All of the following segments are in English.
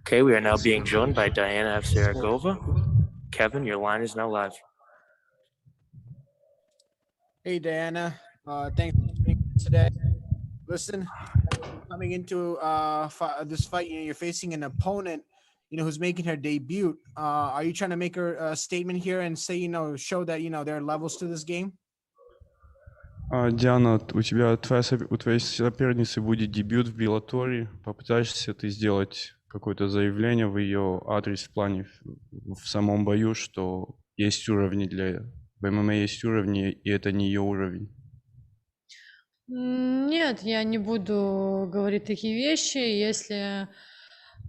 Okay, we are now being joined by Dayana Saragova. Kevin, your line is now live. Hey, Dayana. Thanks for being here today. Listen, coming into this fight, you're facing an opponent, who's making her debut. Are you trying to make a statement here and say, show that, there are levels to this game? Диана, у твоей соперницы будет дебют в Беллаторе. Попытаешься ты сделать какое-то заявление в ее адрес в плане в самом бою, что есть уровни в ММА есть уровни, и это не ее уровень? Нет, я не буду говорить такие вещи. Если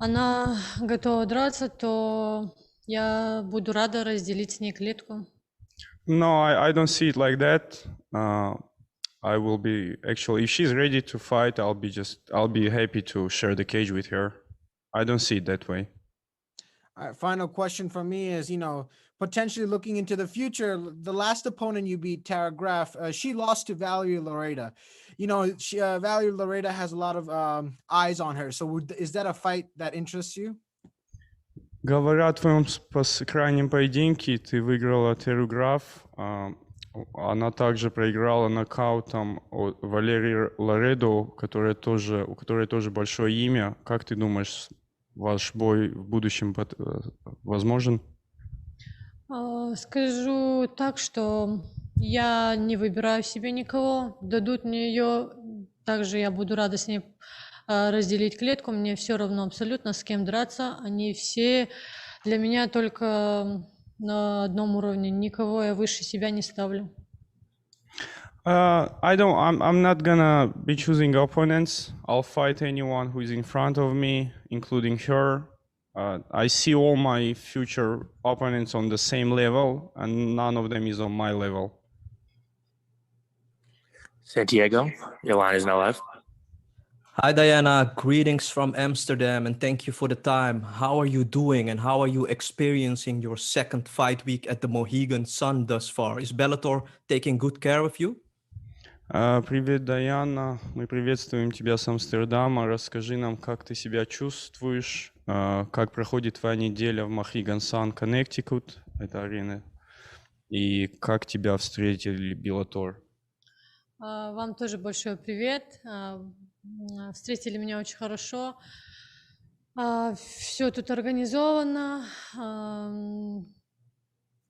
она готова драться, то я буду рада разделить с ней клетку. No, I don't see it like that. I will be actually, if she's ready to fight, I'll be happy to share the cage with her. I don't see it that way. All right, final question from me is, potentially looking into the future, the last opponent you beat, Tara Graf, she lost to Valerie Loreda. Valerie Loreda has a lot of eyes on her. So is that a fight that interests you? Говоря о твоем крайнем поединке, ты выиграла Теру Граф. Она также проиграла нокаутом Валерии Лоредо, у которой тоже большое имя. Как ты думаешь, ваш бой в будущем возможен? Скажу так, что я не выбираю себе никого. Дадут мне ее, также я буду рада с ней разделить клетку. Мне все равно абсолютно, с кем драться. Они все для меня только на одном уровне. Никого я выше себя не ставлю. I'm not gonna be choosing opponents. I'll fight anyone who is in front of me, including her. I see all my future opponents on the same level, and none of them is on my level. Santiago, your line is now live. Hi, Dayana. Greetings from Amsterdam, and thank you for the time. How are you doing, and how are you experiencing your second fight week at the Mohegan Sun thus far? Is Bellator taking good care of you? Привет, Даяна. Мы приветствуем тебя с Амстердама. Расскажи нам, как ты себя чувствуешь, как проходит твоя неделя в Mohegan Sun, Connecticut, это арена, и как тебя встретили Bellator. Вам тоже большой привет. Встретили меня очень хорошо. Все тут организовано.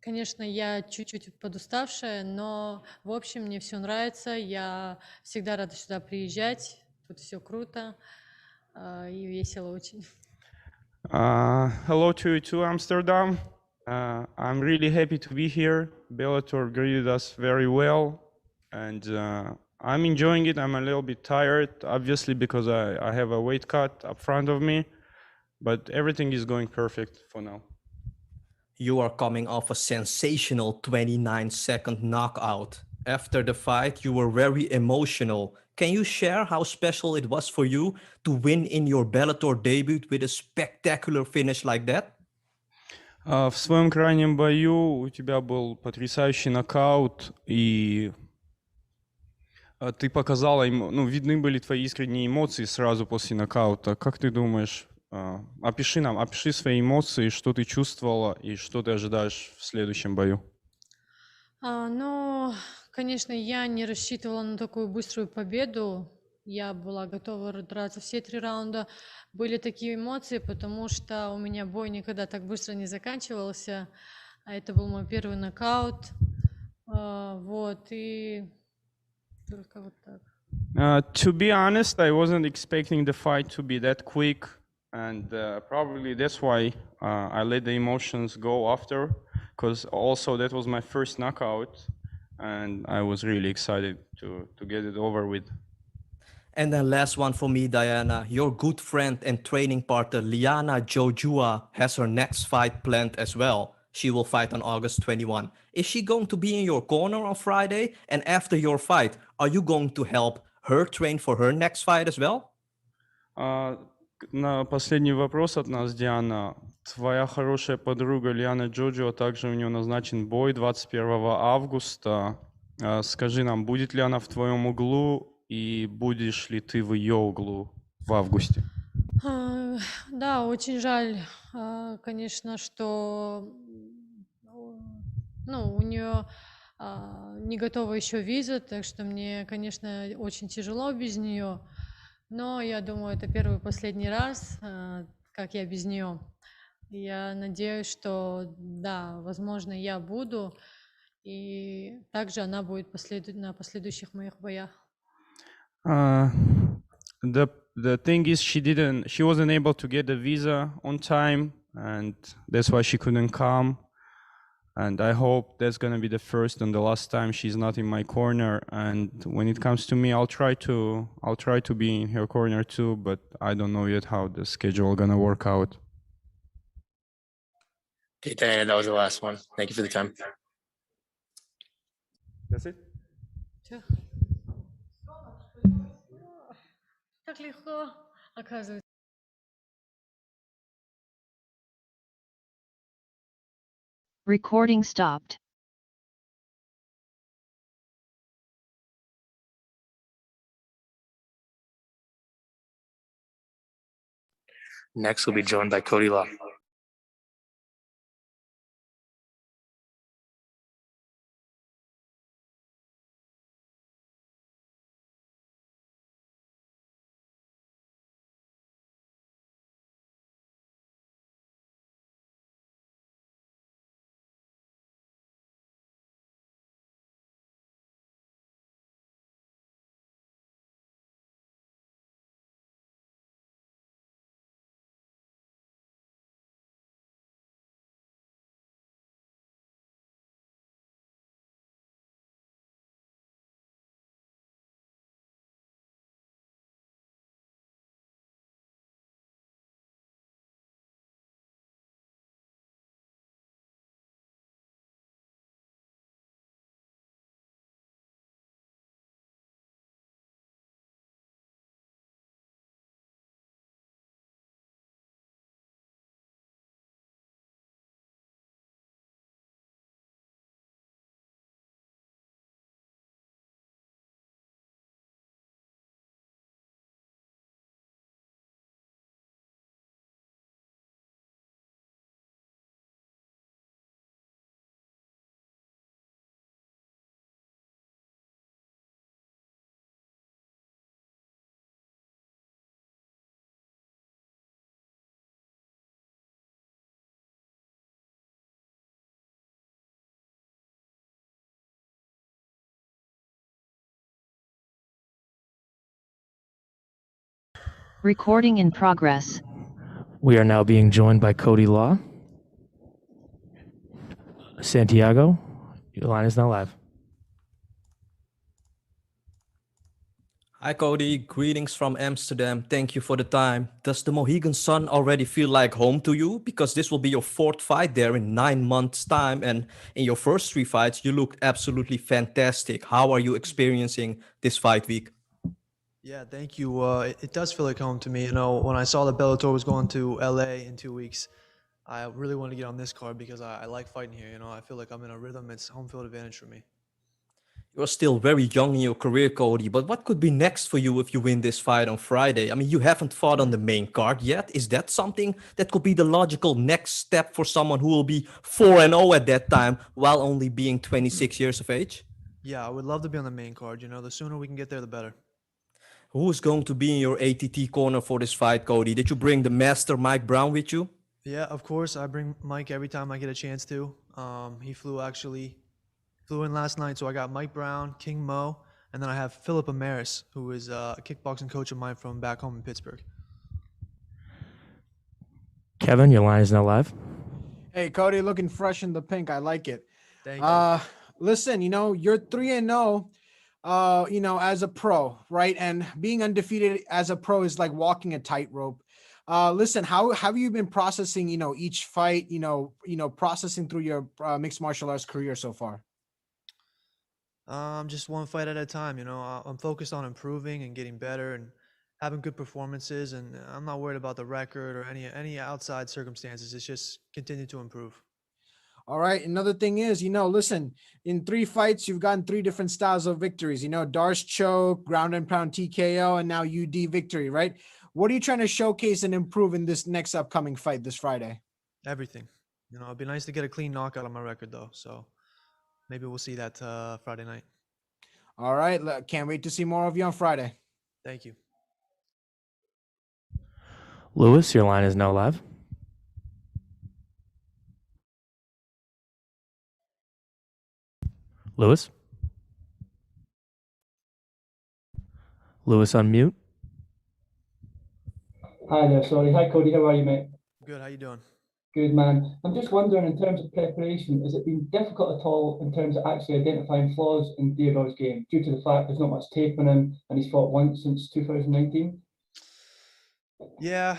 Конечно, я чуть-чуть подуставшая, но в общем мне все нравится. Я всегда рада сюда приезжать. Тут все круто и весело очень. Hello to you too, Amsterdam. I'm really happy to be here. Bellator greeted us very well, and I'm enjoying it. I'm a little bit tired, obviously, because I have a weight cut up front of me, but everything is going perfect for now. You are coming off a sensational 29-second knockout. After the fight, you were very emotional. Can you share how special it was for you to win in your Bellator debut with a spectacular finish like that? В своем крайнем бою у тебя был потрясающий нокаут, и ты показала им, видны были твои искренние эмоции сразу после нокаута. Как ты думаешь, опиши свои эмоции, что ты чувствовала и что ты ожидаешь в следующем бою? Конечно, я не рассчитывала на такую быструю победу. Я была готова драться все 3 раунда. Были такие эмоции, потому что у меня бой никогда так быстро не заканчивался. А это был мой первый нокаут. И только вот так. To be honest, I wasn't expecting the fight to be that quick, and probably that's why I let the emotions go after, because also that was my first knockout, and I was really excited to get it over with. And then last one for me, Dayana. Your good friend and training partner, Liana Jojua, has her next fight planned as well. She will fight on August 21. Is she going to be in your corner on Friday? And after your fight, are you going to help her train for her next fight as well? На последний вопрос от нас, Диана. Твоя хорошая подруга Лиана Джоджо, также у нее назначен бой 21 августа. Скажи нам, будет ли она в твоем углу и будешь ли ты в ее углу в августе? Да, очень жаль, конечно, что у нее не готова еще виза, так что мне, конечно, очень тяжело без нее. Но я думаю, это первый и последний раз, как я без нее. Я надеюсь, что, да, возможно, я буду, и также она будет на последующих моих боях. Uh, the thing is, she wasn't able to get the visa on time, and that's why she couldn't come. And I hope that's gonna be the first and the last time she's not in my corner. And when it comes to me, I'll try to be in her corner too, but I don't know yet how the schedule gonna work out. Okay, Diana, that was the last one. Thank you for the time. That's it. Чё? Так легко, оказывается. Recording stopped. Next, we'll be joined by Cody Law. Recording in progress. We are now being joined by Cody Law. Santiago, your line is now live. Hi Cody, greetings from Amsterdam. Thank you for the time. Does the Mohegan Sun already feel like home to you? Because this will be your fourth fight there in 9 months' time. And in your first 3 fights, you looked absolutely fantastic. How are you experiencing this fight week? Yeah, thank you. It does feel like home to me. You know, when I saw that Bellator was going to LA in 2 weeks, I really wanted to get on this card because I like fighting here. You know, I feel like I'm in a rhythm. It's home field advantage for me. You're still very young in your career, Cody, but what could be next for you if you win this fight on Friday? I mean, you haven't fought on the main card yet. Is that something that could be the logical next step for someone who will be 4-0 at that time while only being 26 years of age? Yeah, I would love to be on the main card. You know, the sooner we can get there, the better. Who's going to be in your ATT corner for this fight, Cody? Did you bring the master Mike Brown with you? Yeah, of course. I bring Mike every time I get a chance to. He flew in last night, so I got Mike Brown, King Mo, and then I have Philip Amaris, who is a kickboxing coach of mine from back home in Pittsburgh. Kevin, your line is now live. Hey, Cody, looking fresh in the pink. I like it. Thank you. Listen, you're 3-0, as a pro, right? And being undefeated as a pro is like walking a tightrope. Listen, how have you been processing, each fight, processing through your mixed martial arts career so far? Just one fight at a time. You know, I'm focused on improving and getting better and having good performances, and I'm not worried about the record or any outside circumstances. It's just continue to improve. All right. Another thing is, listen, in 3 fights, you've gotten 3 different styles of victories, Darce choke, ground and pound TKO, and now UD victory, right? What are you trying to showcase and improve in this next upcoming fight this Friday? Everything. You know, it'd be nice to get a clean knockout on my record though. So maybe we'll see that Friday night. All right. Can't wait to see more of you on Friday. Thank you. Lewis, your line is now live. Lewis? Lewis, unmute. Hi there, sorry. Hi, Cody. How are you, mate? Good. How you doing? Good, man. I'm just wondering, in terms of preparation, has it been difficult at all in terms of actually identifying flaws in Theodore's game due to the fact there's not much tape on him and he's fought once since 2019? Yeah,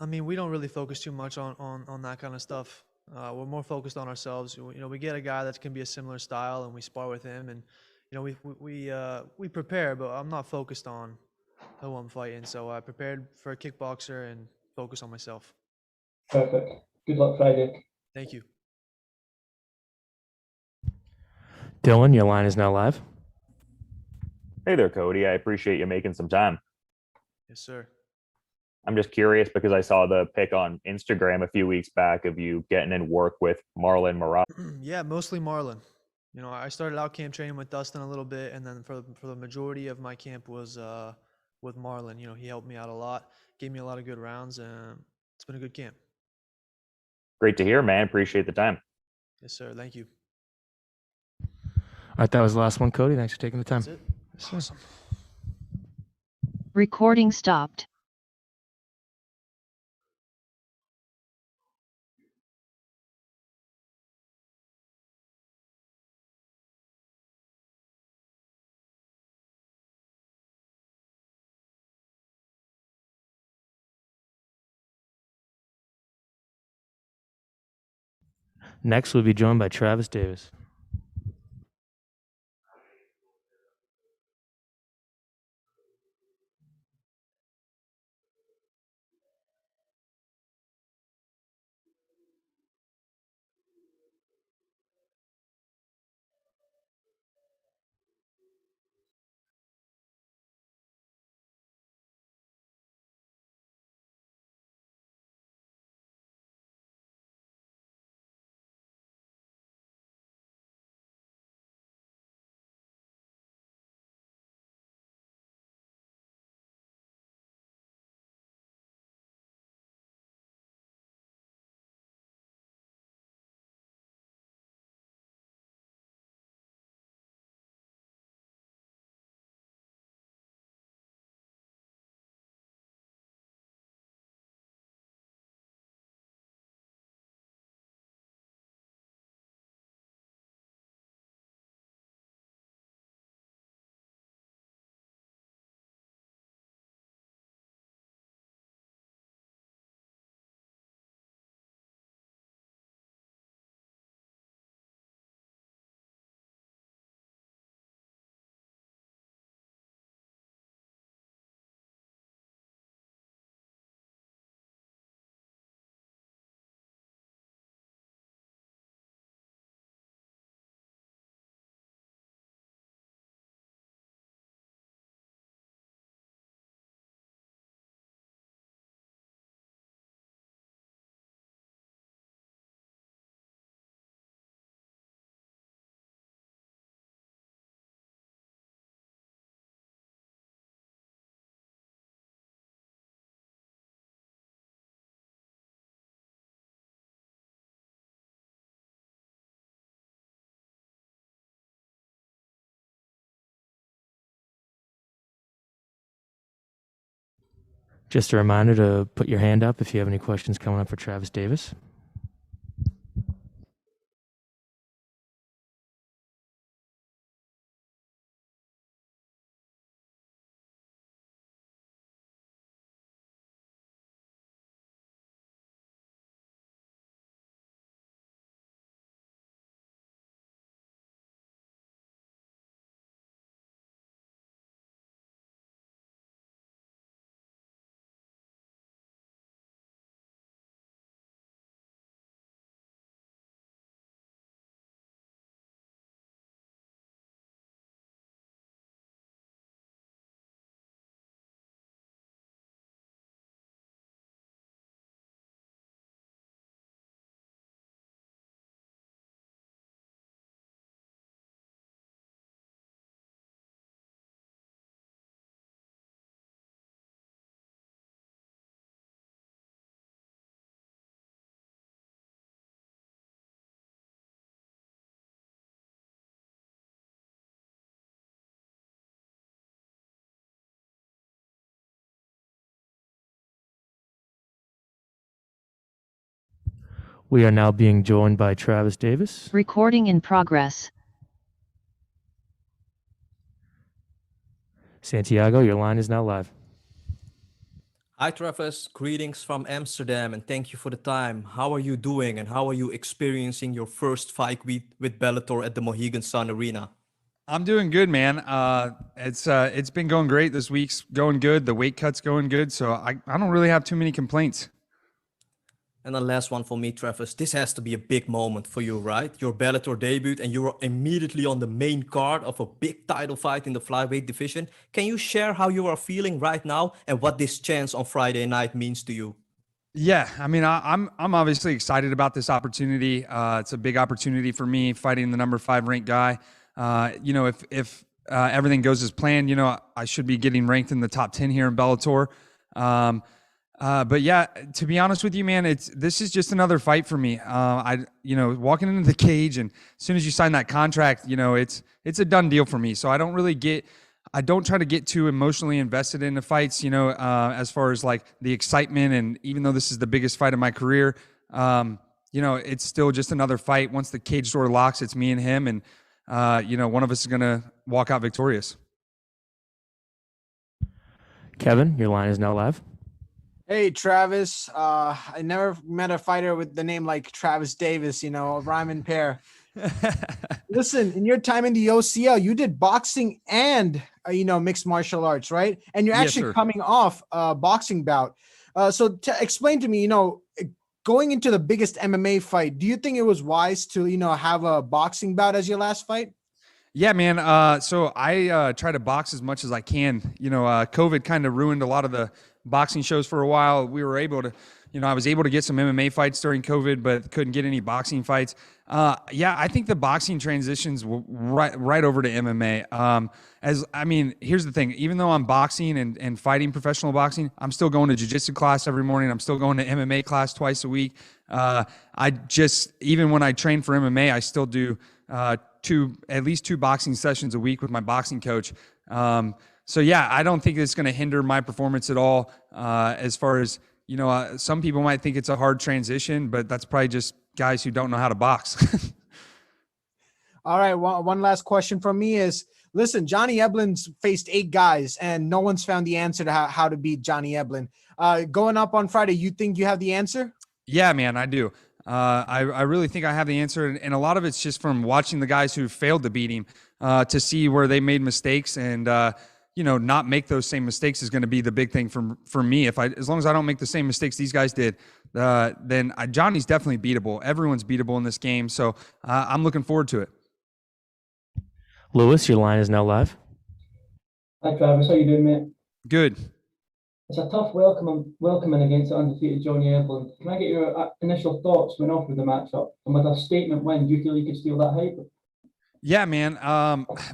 I mean, we don't really focus too much on that kind of stuff. We're more focused on ourselves. You know, we get a guy that can be a similar style, and we spar with him, and you know, we prepare. But I'm not focused on who I'm fighting, so I prepared for a kickboxer and focus on myself. Perfect. Good luck Friday. Thank you. Dylan, your line is now live. Hey there, Cody. I appreciate you making some time. Yes, sir. I'm just curious because I saw the pic on Instagram a few weeks back of you getting in work with Marlon Moraes. Yeah, mostly Marlon. You know, I started out camp training with Dustin a little bit, and then for the majority of my camp was with Marlon. You know, he helped me out a lot, gave me a lot of good rounds, and it's been a good camp. Great to hear, man. Appreciate the time. Yes, sir. Thank you. All right, that was the last one, Cody. Thanks for taking the time. That's it. Awesome. Recording stopped. Next, we'll be joined by Travis Davis. Just a reminder to put your hand up if you have any questions coming up for Travis Davis. We are now being joined by Travis Davis. Recording in progress. Santiago, your line is now live. Hi, Travis. Greetings from Amsterdam, and thank you for the time. How are you doing, and how are you experiencing your first fight with Bellator at the Mohegan Sun Arena? I'm doing good, man. It's been going great. This week's going good. The weight cut's going good, so I don't really have too many complaints. And the last one for me, Travis. This has to be a big moment for you, right? Your Bellator debut, and you were immediately on the main card of a big title fight in the flyweight division. Can you share how you are feeling right now and what this chance on Friday night means to you? Yeah, I mean, I'm obviously excited about this opportunity. It's a big opportunity for me, fighting the number 5 ranked guy. If everything goes as planned, I should be getting ranked in the top 10 here in Bellator. But yeah, to be honest with you, man, this is just another fight for me. Walking into the cage, and as soon as you sign that contract, it's a done deal for me. So I don't try to get too emotionally invested in the fights, as far as like the excitement. And even though this is the biggest fight of my career, it's still just another fight. Once the cage door locks, it's me and him, and one of us is going to walk out victorious. Kevin, your line is now live. Hey, Travis. I never met a fighter with the name like Travis Davis, a rhyme and pair. Listen, in your time in the OCL, you did boxing and, mixed martial arts, right? And you're actually coming off a boxing bout. So explain to me, going into the biggest MMA fight, do you think it was wise to, have a boxing bout as your last fight? Yeah, man. So I try to box as much as I can. COVID kind of ruined a lot of the boxing shows for a while. We were able to, I was able to get some MMA fights during COVID, but couldn't get any boxing fights. I think the boxing transitions right over to MMA. Here's the thing. Even though I'm boxing and fighting professional boxing, I'm still going to jiu-jitsu class every morning. I'm still going to MMA class twice a week. Even when I train for MMA, I still do at least two boxing sessions a week with my boxing coach. So yeah, I don't think it's going to hinder my performance at all. As far as, some people might think it's a hard transition, but that's probably just guys who don't know how to box. All right. One last question from me is, listen, Johnny Eblen's faced 8 guys and no one's found the answer to how to beat Johnny Eblen. Going up on Friday, you think you have the answer? Yeah, man, I do. I really think I have the answer. And a lot of it's just from watching the guys who failed to beat him, to see where they made mistakes, and, not make those same mistakes is going to be the big thing for me. As long as I don't make the same mistakes these guys did, then Johnny's definitely beatable. Everyone's beatable in this game. So I'm looking forward to it. Lewis, your line is now live. Hi, Travis. How you doing, mate? Good. It's a tough welcoming against the undefeated Johnny Eblen. Can I get your initial thoughts when off with the matchup? And with a statement win, do you feel you could steal that hype? Yeah, man.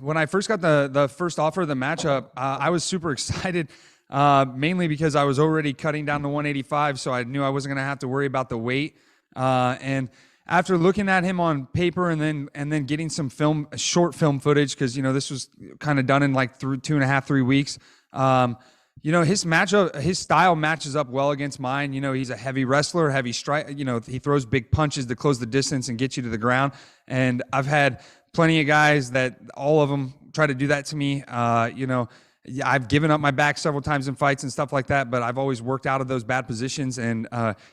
When I first got the first offer of the matchup, I was super excited, mainly because I was already cutting down to 185, so I knew I wasn't going to have to worry about the weight. And after looking at him on paper and then getting some short film footage, because this was kind of done in like 2.5, 3 weeks. His style matches up well against mine. He's a heavy wrestler, heavy strike. He throws big punches to close the distance and get you to the ground. And I've had plenty of guys that all of them try to do that to me. I've given up my back several times in fights and stuff like that, but I've always worked out of those bad positions and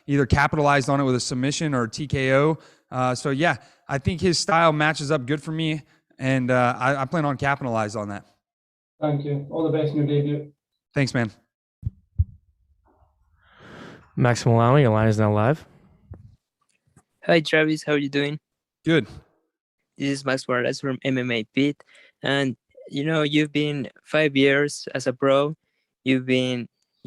either capitalized on it with a submission or a TKO. So yeah, I think his style matches up good for me, and I plan on capitalizing on that. Thank you. All the best in your debut. Thanks, man. Max Malami, your line is now live. Hi, Travis. How are you doing? Good. This is Max Morales from MMA Pit. And, you've been 5 years as a pro. You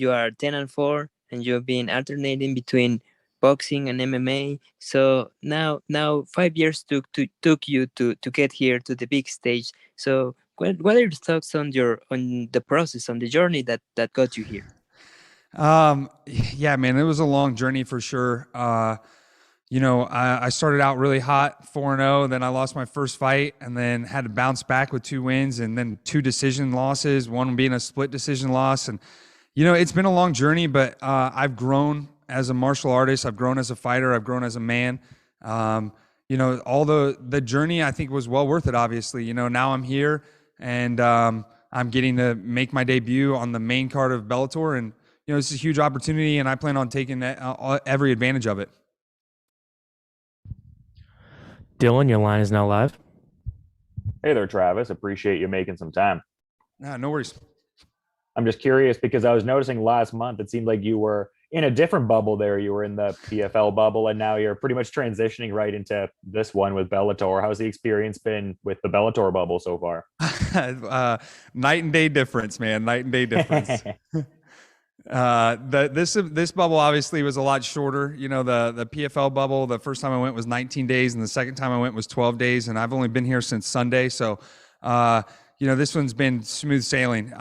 are 10-4, and you've been alternating between boxing and MMA. So now 5 years took you to get here to the big stage. So what are your thoughts on the process, on the journey that got you here? Yeah, man, it was a long journey for sure. I started out really hot, 4-0, then I lost my first fight and then had to bounce back with 2 wins and then 2 decision losses, one being a split decision loss. And, it's been a long journey, but I've grown as a martial artist. I've grown as a fighter. I've grown as a man. You know, all the journey I think was well worth it. Obviously, you know, now I'm here and I'm getting to make my debut on the main card of Bellator, and you know, this is a huge opportunity, and I plan on taking every advantage of it. Dylan, your line is now live. Hey there, Travis. Appreciate you making some time. No worries. I'm just curious because I was noticing last month it seemed like you were in a different bubble there. You were in the PFL bubble, and now you're pretty much transitioning right into this one with Bellator. How's the experience been with the Bellator bubble so far? Night and day difference, man. Night and day difference. This bubble obviously was a lot shorter. You know, the PFL bubble, the first time I went was 19 days, and the second time I went was 12 days, and I've only been here since Sunday. So, you know, this one's been smooth sailing.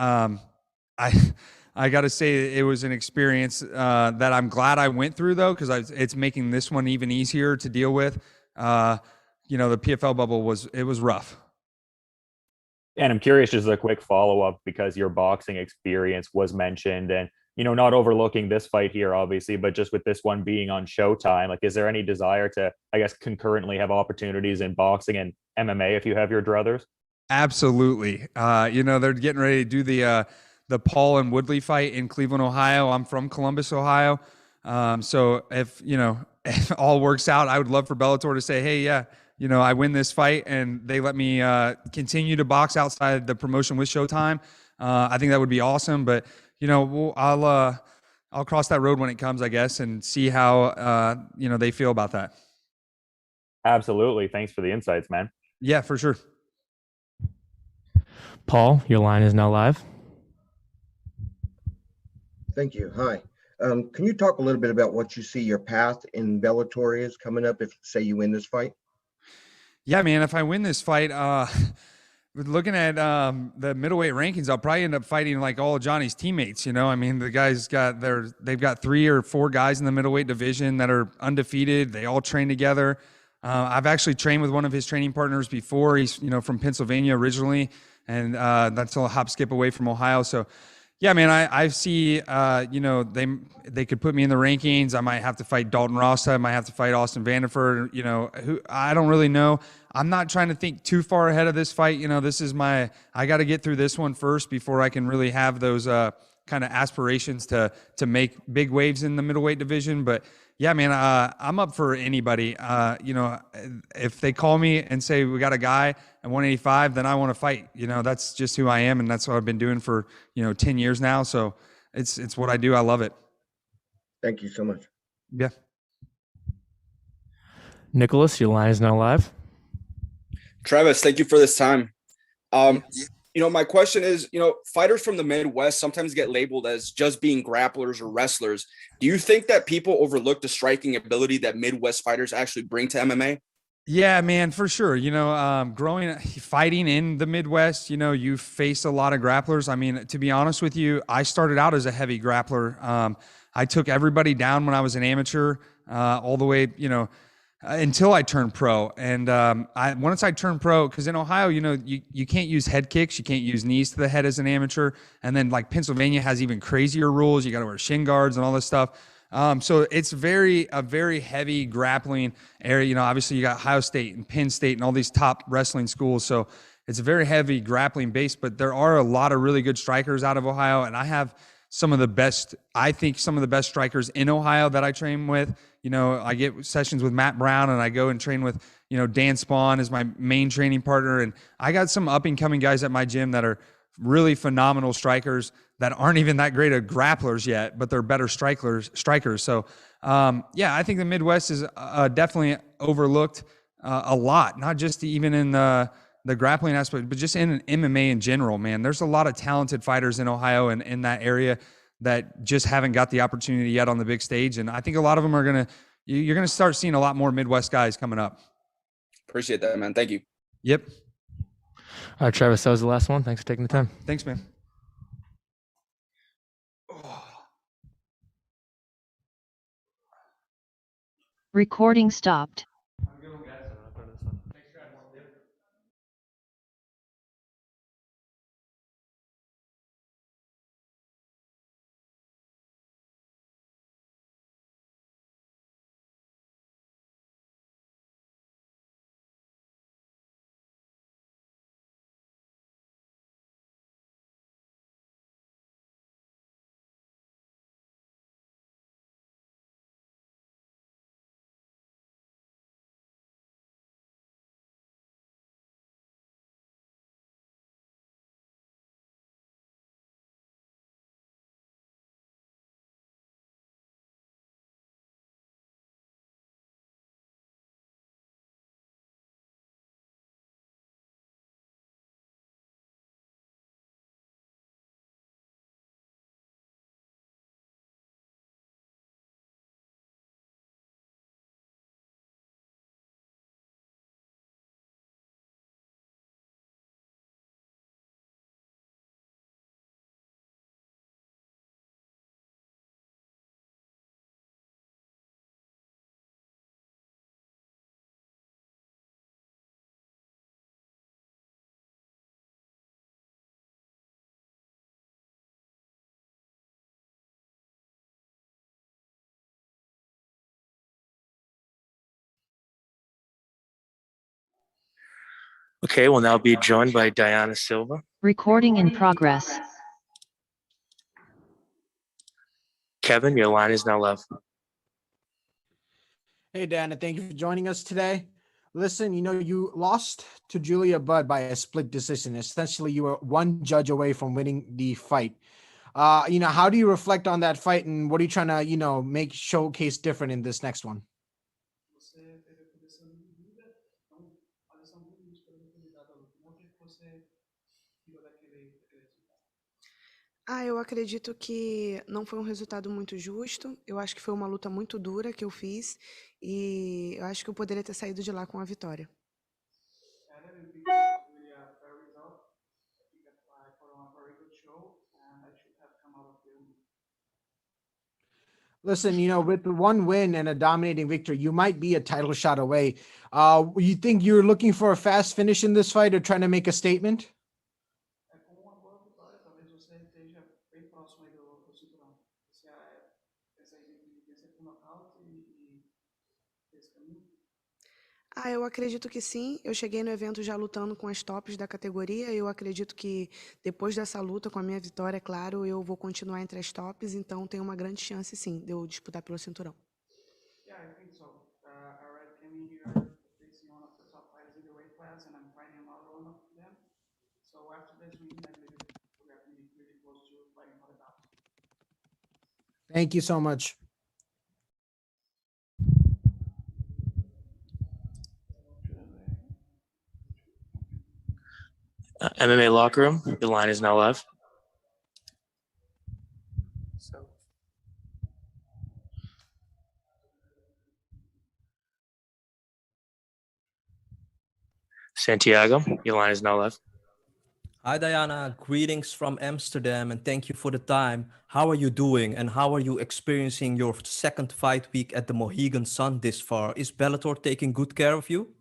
I got to say it was an experience that I'm glad I went through, though, because it's making this one even easier to deal with. You know, the PFL bubble was rough. And I'm curious, just a quick follow-up, because your boxing experience was mentioned, and you know, not overlooking this fight here, obviously, but just with this one being on Showtime, like, is there any desire to, I guess, concurrently have opportunities in boxing and MMA if you have your druthers? Absolutely. You know, they're getting ready to do the Paul and Woodley fight in Cleveland, Ohio. I'm from Columbus, Ohio. So if, you know, if all works out, I would love for Bellator to say, hey, yeah, you know, I win this fight and they let me continue to box outside the promotion with Showtime. I think that would be awesome. But, you know, I'll cross that road when it comes, I guess, and see how, you know, they feel about that. Absolutely. Thanks for the insights, man. Yeah, for sure. Paul, your line is now live. Thank you. Hi. Can you talk a little bit about what you see your path in Bellator is coming up if, say, you win this fight? Yeah, man, if I win this fight, looking at the middleweight rankings, I'll probably end up fighting like all of Johnny's teammates. You know, I mean, the guys they've got 3 or 4 guys in the middleweight division that are undefeated. They all train together. I've actually trained with one of his training partners before. He's, you know, from Pennsylvania originally, and that's a hop skip away from Ohio. So, yeah, man, I see, you know, they could put me in the rankings. I might have to fight Dalton Rossa. I might have to fight Austin Vanderford. You know, who I don't really know. I'm not trying to think too far ahead of this fight. You know, this is I got to get through this one first before I can really have those kind of aspirations to make big waves in the middleweight division. But yeah, man, I'm up for anybody. You know, if they call me and say we got a guy at 185, then I want to fight. You know, that's just who I am, and that's what I've been doing for, you know, 10 years now. So it's what I do. I love it. Thank you so much. Yeah. Nicholas, your line is now live. Travis, thank you for this time. You know, my question is, you know, fighters from the Midwest sometimes get labeled as just being grapplers or wrestlers. Do you think that people overlook the striking ability that Midwest fighters actually bring to MMA? Yeah, man, for sure. You know, fighting in the Midwest, you know, you face a lot of grapplers. I mean, to be honest with you, I started out as a heavy grappler. I took everybody down when I was an amateur, all the way, you know, until I turned pro. And once I turned pro, because in Ohio, you know, you can't use head kicks, you can't use knees to the head as an amateur. And then like Pennsylvania has even crazier rules. You got to wear shin guards and all this stuff. So it's a very heavy grappling area. You know, obviously you got Ohio State and Penn State and all these top wrestling schools. So it's a very heavy grappling base, but there are a lot of really good strikers out of Ohio. And I have some of the best strikers in Ohio that I train with. You know, I get sessions with Matt Brown, and I go and train with, you know, Dan Spawn as my main training partner. And I got some up and coming guys at my gym that are really phenomenal strikers that aren't even that great of grapplers yet, but they're better strikers. So, yeah, I think the Midwest is definitely overlooked a lot, not just even in the grappling aspect, but just in MMA in general, man. There's a lot of talented fighters in Ohio and in that area that just haven't got the opportunity yet on the big stage. And I think a lot of them you're going to start seeing a lot more Midwest guys coming up. Appreciate that, man. Thank you. Yep. All right, Travis, that was the last one. Thanks for taking the time. Thanks, man. Recording stopped. Okay, we'll now be joined by Dayana Silva. Recording in progress. Kevin, your line is now live. Hey, Dayana, thank you for joining us today. Listen, you lost to Julia Budd by a split decision. Essentially, you were one judge away from winning the fight. How do you reflect on that fight, and what are you trying to, make showcase different in this next one? Eu acredito que não foi um resultado muito justo. Eu acho que foi uma luta muito dura que eu fiz e eu acho que eu poderia ter saído de lá com a vitória. Listen, with one win and a dominating victory, you might be a title shot away. You think you're looking for a fast finish in this fight or trying to make a statement? Eu acredito que sim. Eu cheguei no evento já lutando com as tops da categoria. Eu acredito que depois dessa luta, com a minha vitória, é claro, eu vou continuar entre as tops. Então, tem uma grande chance, sim, de eu disputar pelo cinturão. Thank you so much. MMA Locker Room, your line is now live. Santiago, your line is now live. Hi, Dayana. Greetings from Amsterdam, and thank you for the time. How are you doing, and how are you experiencing your second fight week at the Mohegan Sun this far? Is Bellator taking good care of you?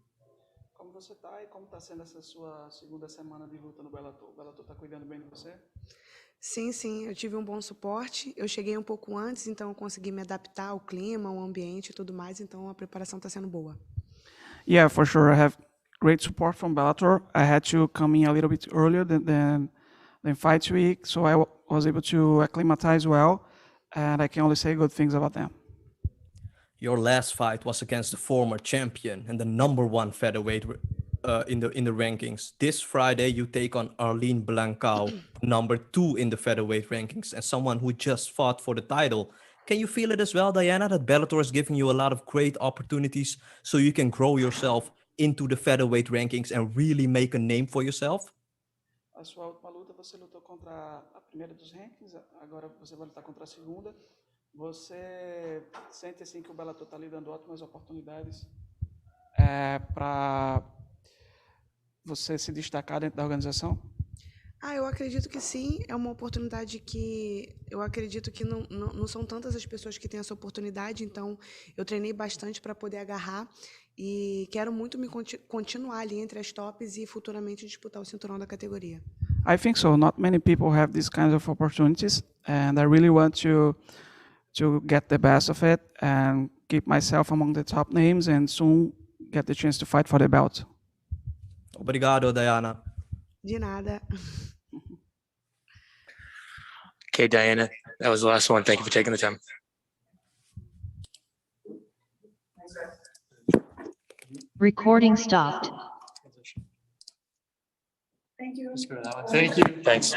Como você tá e como tá sendo essa sua segunda semana de luta no Bellator? O Bellator tá cuidando bem de você? Sim, sim, eu tive um bom suporte. Eu cheguei um pouco antes, então eu consegui me adaptar ao clima, ao ambiente e tudo mais, então a preparação está sendo boa. Yeah, for sure. I have great support from Bellator. I had to come in a little bit earlier than fight week, so I was able to acclimatize well, and I can only say good things about them. Your last fight was against the former champion and the #1 featherweight in the rankings. This Friday, you take on Arlene Blencowe, #2 in the featherweight rankings, and someone who just fought for the title. Can you feel it as well, Dayana, that Bellator is giving you a lot of great opportunities so you can grow yourself into the featherweight rankings and really make a name for yourself? A sua última luta, você lutou contra a primeira dos rankings, agora você vai lutar contra a segunda. Você sente assim que o Bellator está lhe dando ótimas oportunidades para você se destacar dentro da organização? Eu acredito que sim, é uma oportunidade que eu acredito que não são tantas as pessoas que têm essa oportunidade, então eu treinei bastante para poder agarrar e quero muito continuar ali entre as tops e futuramente disputar o cinturão da categoria. I think so. Not many people have these kinds of opportunities, and I really want to get the best of it and keep myself among the top names and soon get the chance to fight for the belt. Obrigado, Dayana. De nada. Okay, Dayana, that was the last one. Thank you for taking the time. Recording stopped. Thank you. Thank you. Thanks.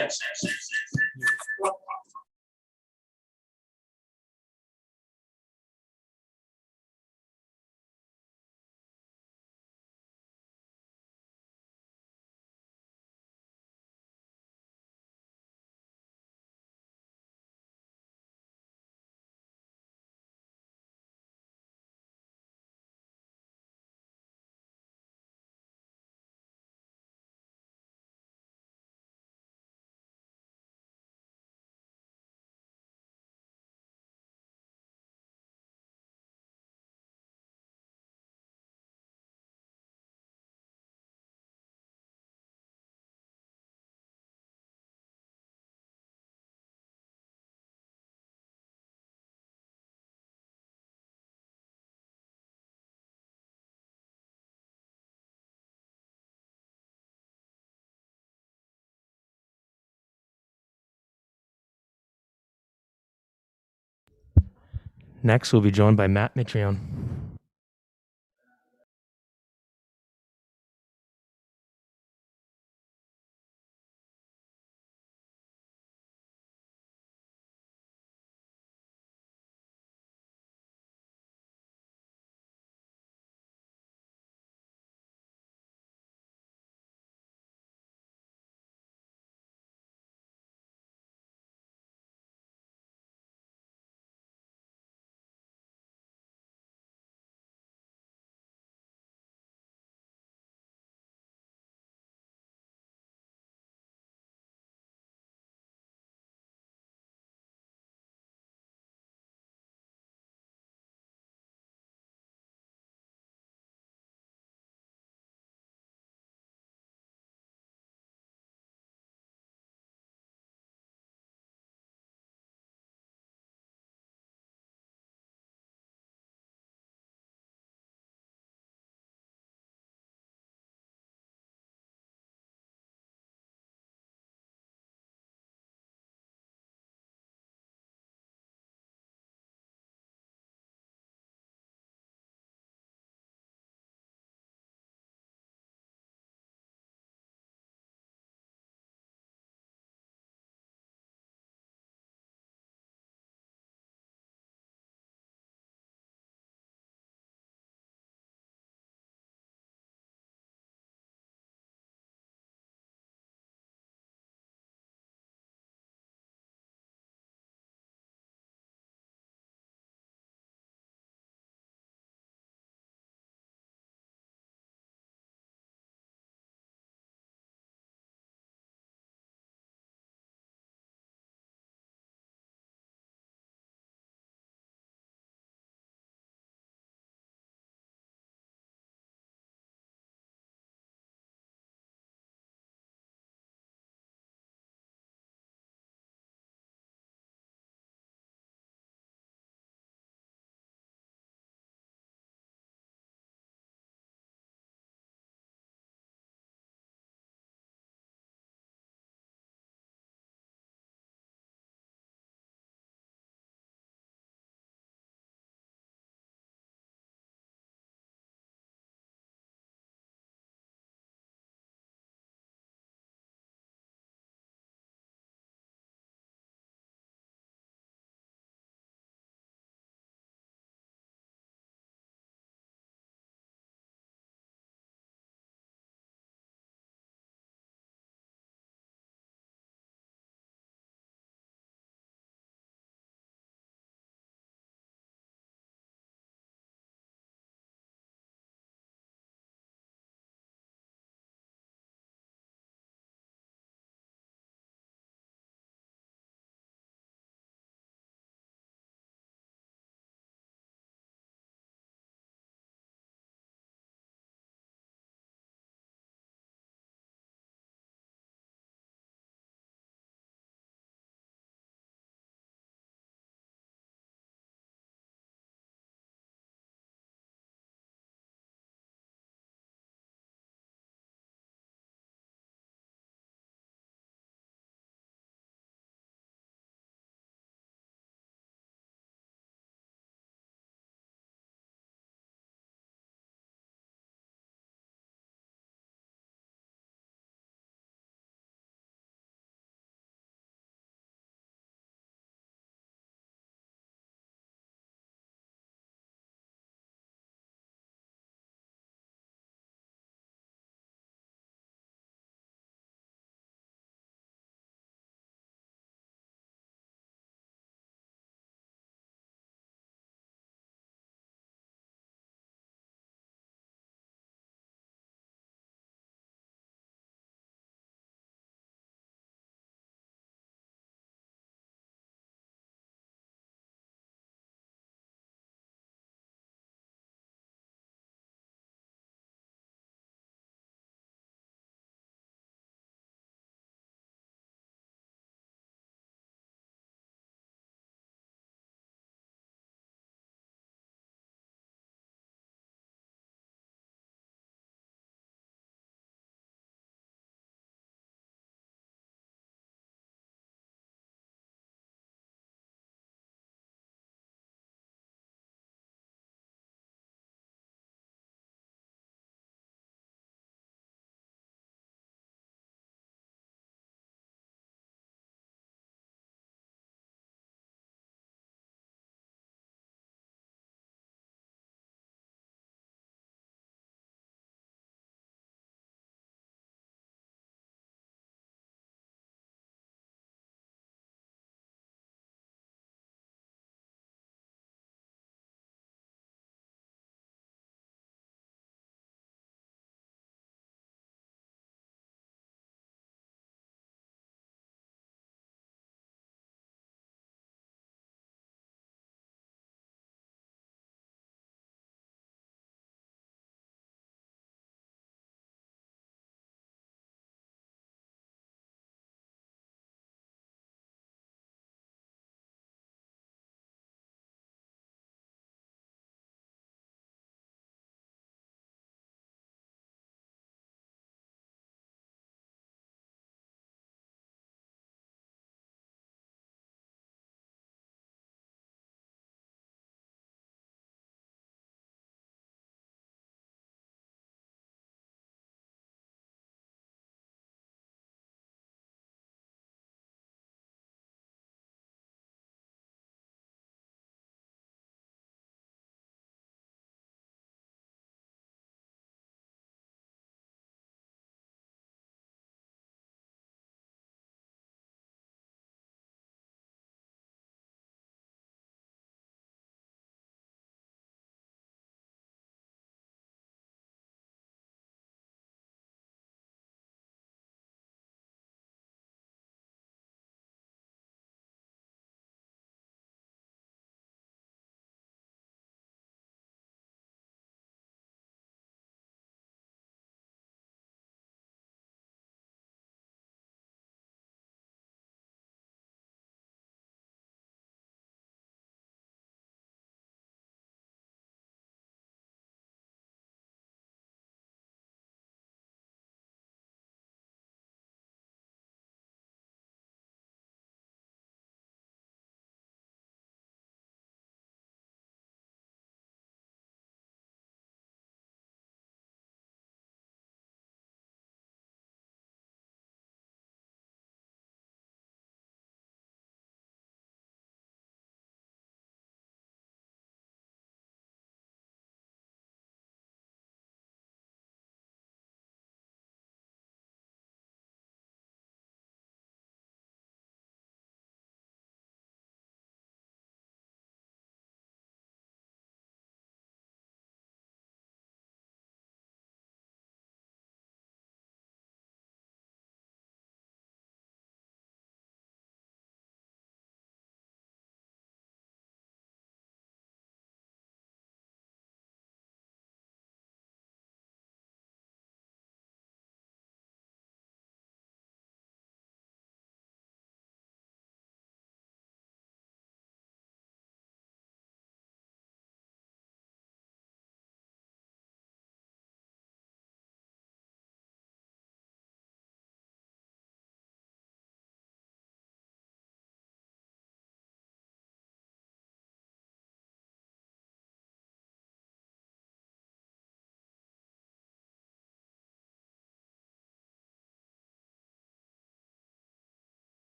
Next, we'll be joined by Matt Mitrione.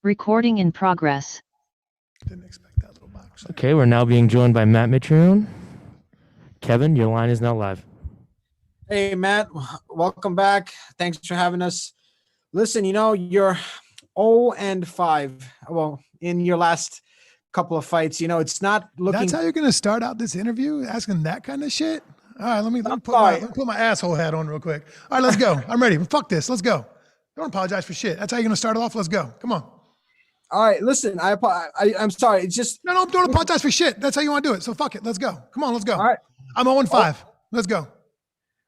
Recording in progress. Okay, we're now being joined by Matt Mitrione. Kevin, your line is now live. Hey, Matt, welcome back. Thanks for having us. Listen, you're 0-5. Well, in your last couple of fights, it's not looking. That's how you're going to start out this interview, asking that kind of shit? All right, let me put my asshole hat on real quick. All right, let's go. I'm ready. Fuck this. Let's go. Don't apologize for shit. That's how you're going to start it off. Let's go. Come on. All right, listen, I'm sorry. It's just. No, don't apologize for shit. That's how you want to do it. So fuck it. Let's go. Come on, let's go. All right. I'm 0-5. Let's go.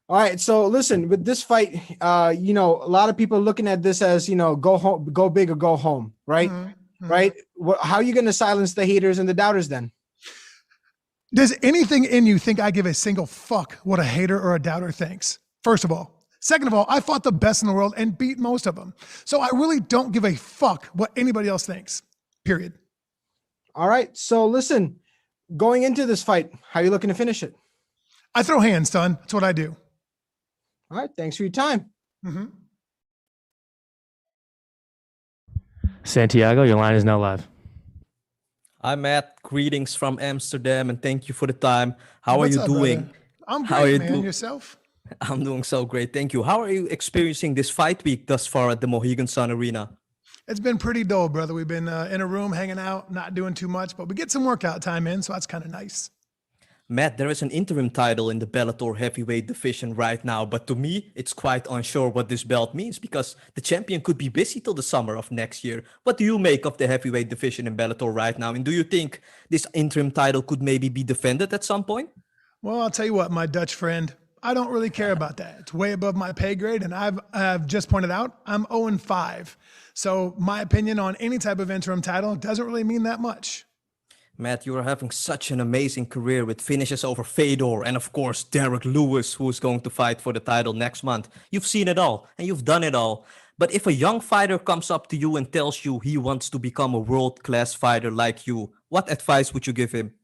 All right. So listen, with this fight, a lot of people are looking at this as, go home, go big or go home. Right. Mm-hmm. Right. How are you going to silence the haters and the doubters then? Does anything in you think I give a single fuck what a hater or a doubter thinks? First of all. Second of all, I fought the best in the world and beat most of them. So I really don't give a fuck what anybody else thinks, period. All right. So listen, going into this fight, how are you looking to finish it? I throw hands, son. That's what I do. All right. Thanks for your time. Mm-hmm. Santiago, your line is now live. Hi, Matt. Greetings from Amsterdam, and thank you for the time. How What's are you up, doing? Brother? I'm great, man. Yourself? I'm doing so great. Thank you. How are you experiencing this fight week thus far at the Mohegan Sun Arena? It's been pretty dull, brother. We've been in a room hanging out, not doing too much, but we get some workout time in, so that's kind of nice. Matt, there is an interim title in the Bellator heavyweight division right now, but to me, it's quite unsure what this belt means because the champion could be busy till the summer of next year. What do you make of the heavyweight division in Bellator right now? And do you think this interim title could maybe be defended at some point? Well, I'll tell you what, my Dutch friend, I don't really care about that. It's way above my pay grade, and I've just pointed out I'm 0-5. So my opinion on any type of interim title doesn't really mean that much. Matt, you are having such an amazing career with finishes over Fedor and, of course, Derek Lewis, who is going to fight for the title next month. You've seen it all, and you've done it all. But if a young fighter comes up to you and tells you he wants to become a world-class fighter like you, what advice would you give him?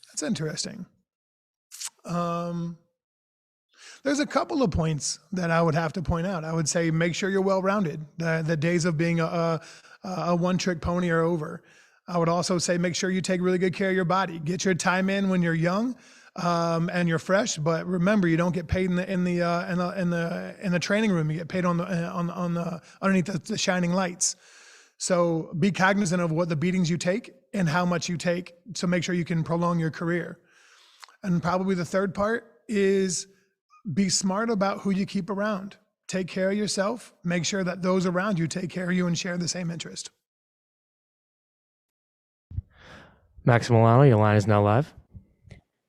That's interesting. There's a couple of points that I would have to point out. I would say make sure you're well-rounded. The days of being a one-trick pony are over. I would also say make sure you take really good care of your body. Get your time in when you're young and you're fresh. But remember, you don't get paid in the training room. You get paid on the underneath the shining lights. So be cognizant of what the beatings you take and how much you take. So make sure you can prolong your career. And probably the third part is be smart about who you keep around. Take care of yourself. Make sure that those around you take care of you and share the same interest. Max Milano, your line is now live.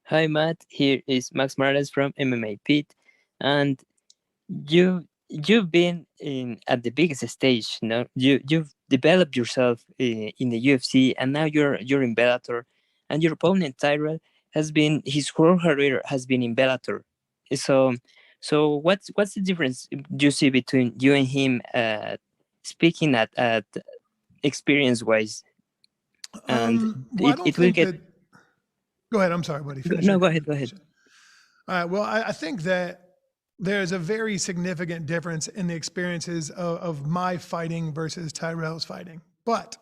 Hi, Matt. Here is Max Morales from MMA Pit, and you've been at the biggest stage. You've developed yourself in the UFC, and now you're in Bellator, and your opponent Tyrell his whole career has been in Bellator. So what's the difference you see between you and him, speaking at experience wise? And it will get. Go ahead. I'm sorry, buddy. No, go ahead. Go ahead. All right. Well, I think that there's a very significant difference in the experiences of my fighting versus Tyrell's fighting. But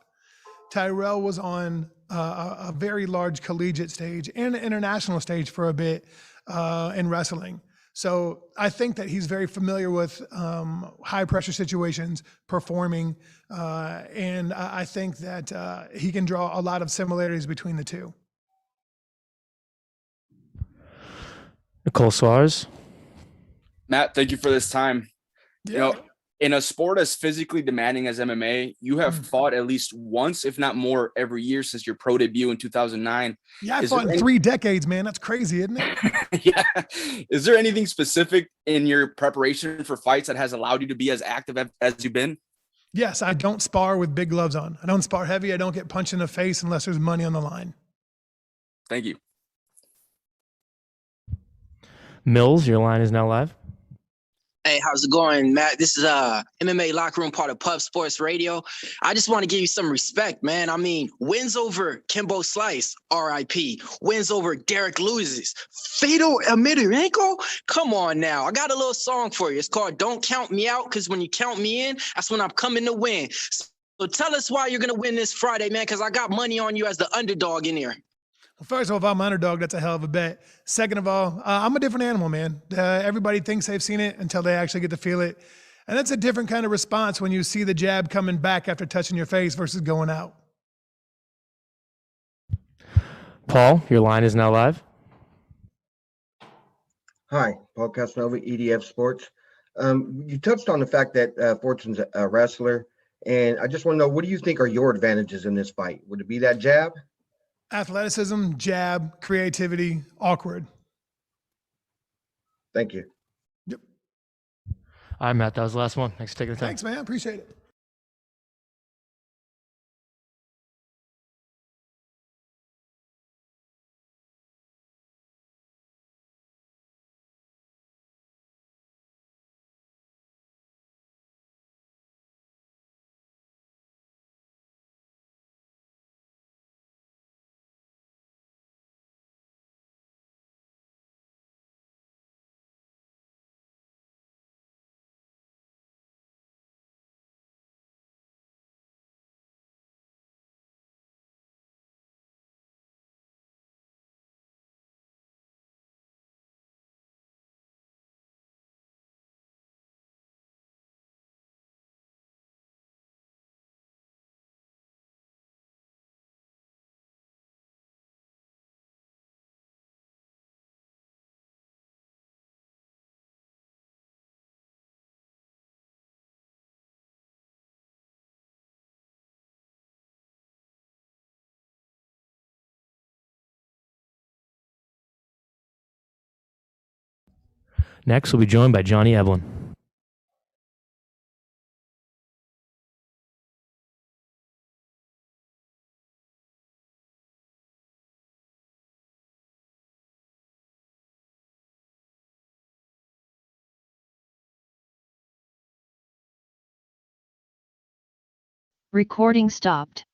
Tyrell was on a very large collegiate stage and an international stage for a bit in wrestling. So I think that he's very familiar with high pressure situations, performing, and I think that he can draw a lot of similarities between the two. Nicole Suarez. Matt, thank you for this time. Yeah. In a sport as physically demanding as MMA, you have fought at least once, if not more, every year since your pro debut in 2009. Yeah, I fought in 3 decades, man. That's crazy, isn't it? Yeah. Is there anything specific in your preparation for fights that has allowed you to be as active as you've been? Yes, I don't spar with big gloves on. I don't spar heavy. I don't get punched in the face unless there's money on the line. Thank you. Mills, your line is now live. Hey, how's it going, Matt? This is MMA Locker Room, part of Puff Sports Radio. I just want to give you some respect, man. I mean, wins over Kimbo Slice, RIP. Wins over Derek Lewis, Fatal Emelianenko. Come on now. I got a little song for you. It's called Don't Count Me Out, because when you count me in, that's when I'm coming to win. So tell us why you're going to win this Friday, man, because I got money on you as the underdog in here. Well, first of all, if I'm an underdog, that's a hell of a bet. Second of all, I'm a different animal, man. Everybody thinks they've seen it until they actually get to feel it. And that's a different kind of response when you see the jab coming back after touching your face versus going out. Paul, your line is now live. Hi, Paul Casanova, EDF Sports. You touched on the fact that Fortune's a wrestler, and I just want to know, what do you think are your advantages in this fight? Would it be that jab? Athleticism, jab, creativity, awkward. Thank you. Yep. All right, Matt, that was the last one. Thanks for taking the time. Thanks, man. Appreciate it. Next, we'll be joined by Johnny Eblin. Recording stopped.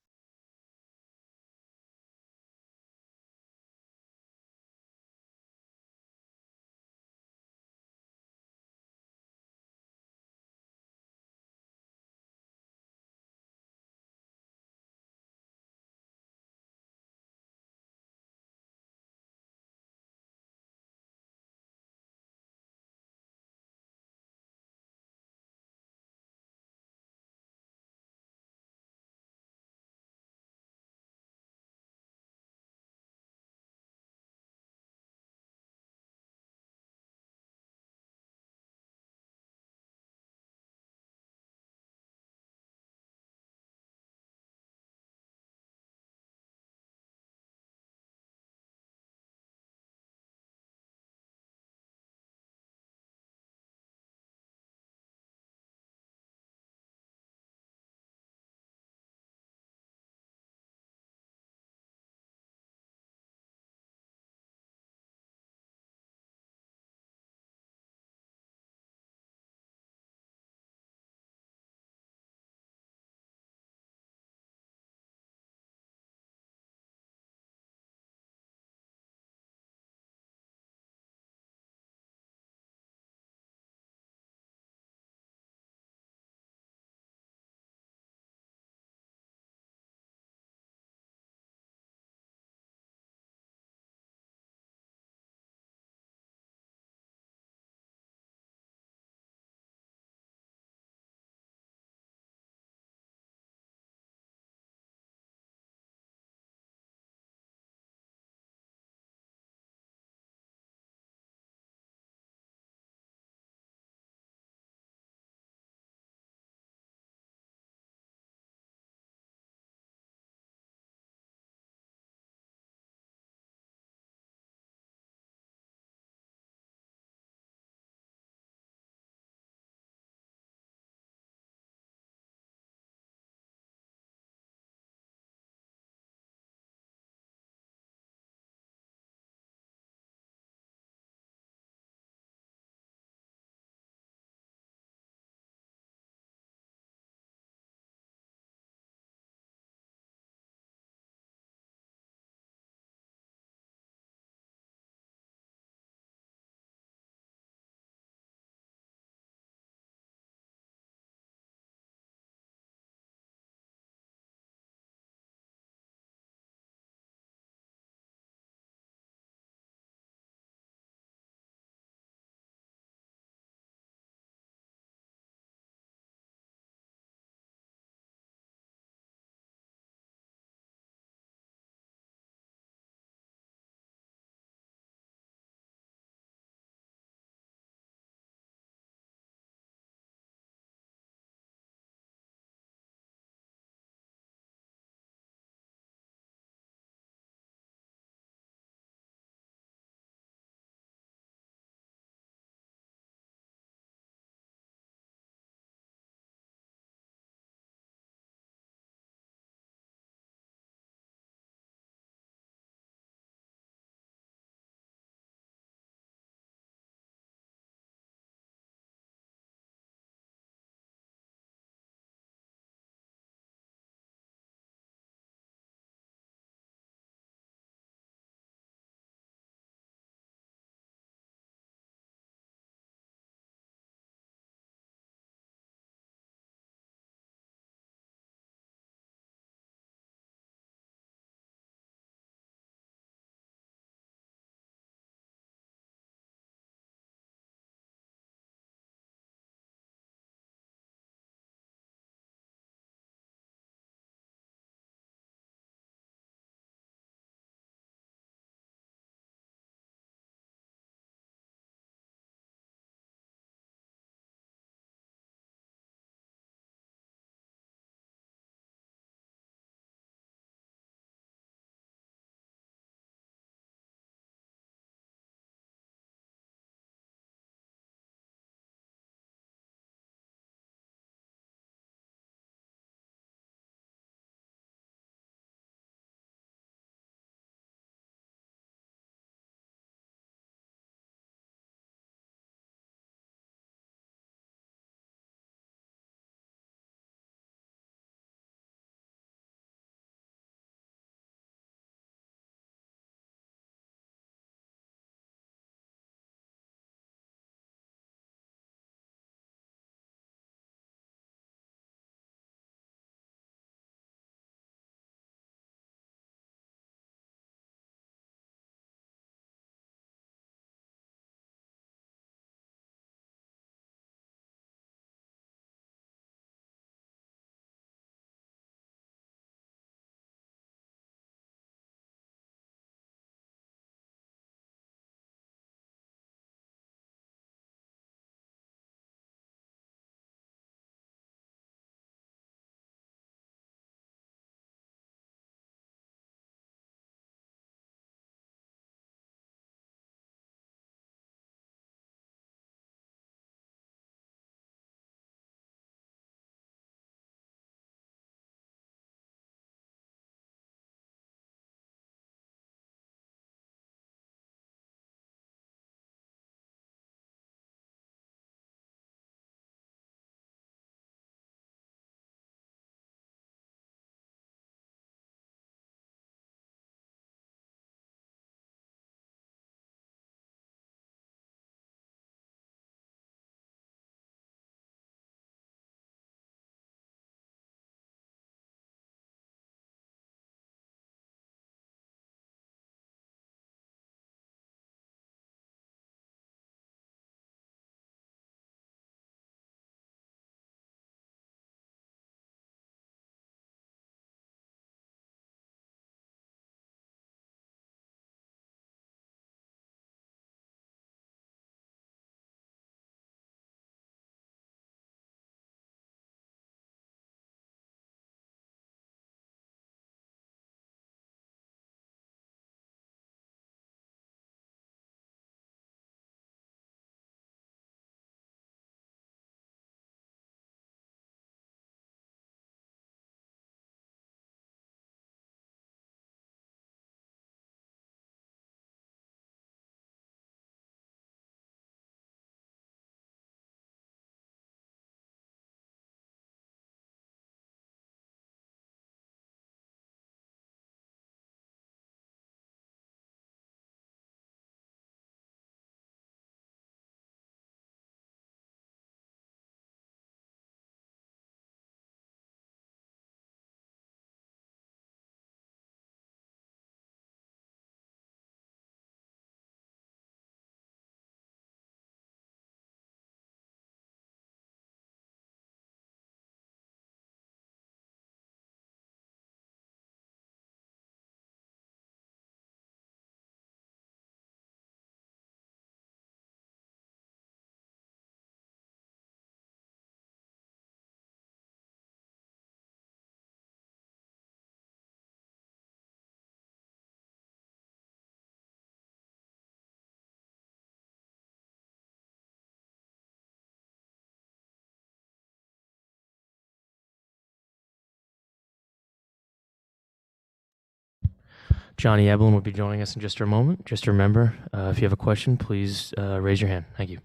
Johnny Eblin will be joining us in just a moment. Just remember, if you have a question, please raise your hand. Thank you.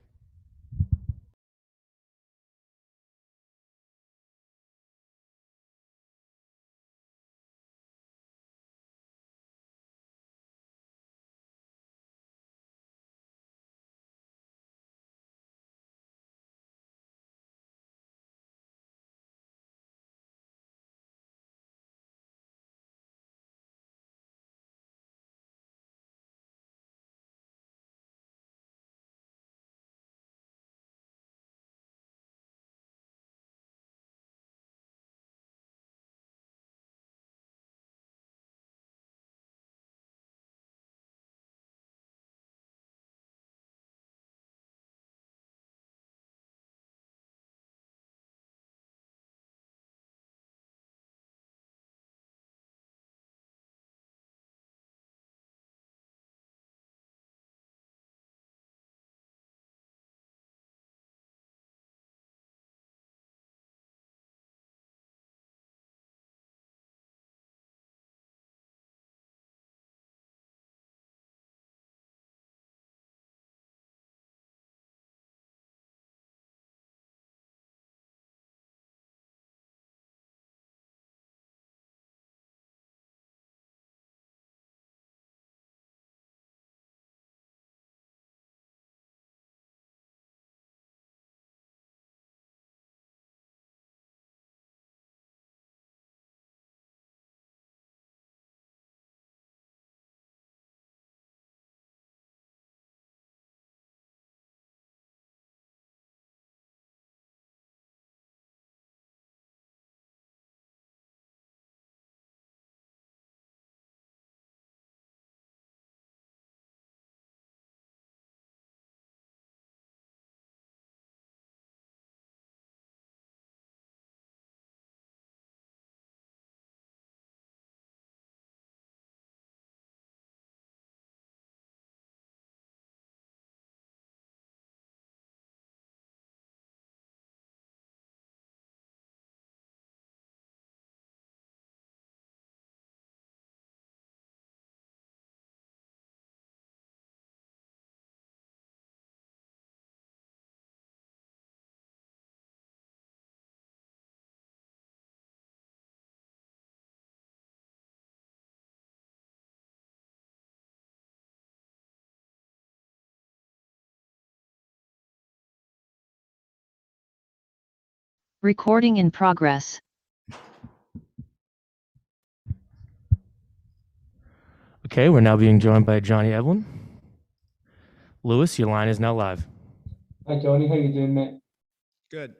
Recording in progress. Okay, we're now being joined by Johnny Eblin. Lewis, your line is now live. Hi Johnny, how you doing, mate? Good.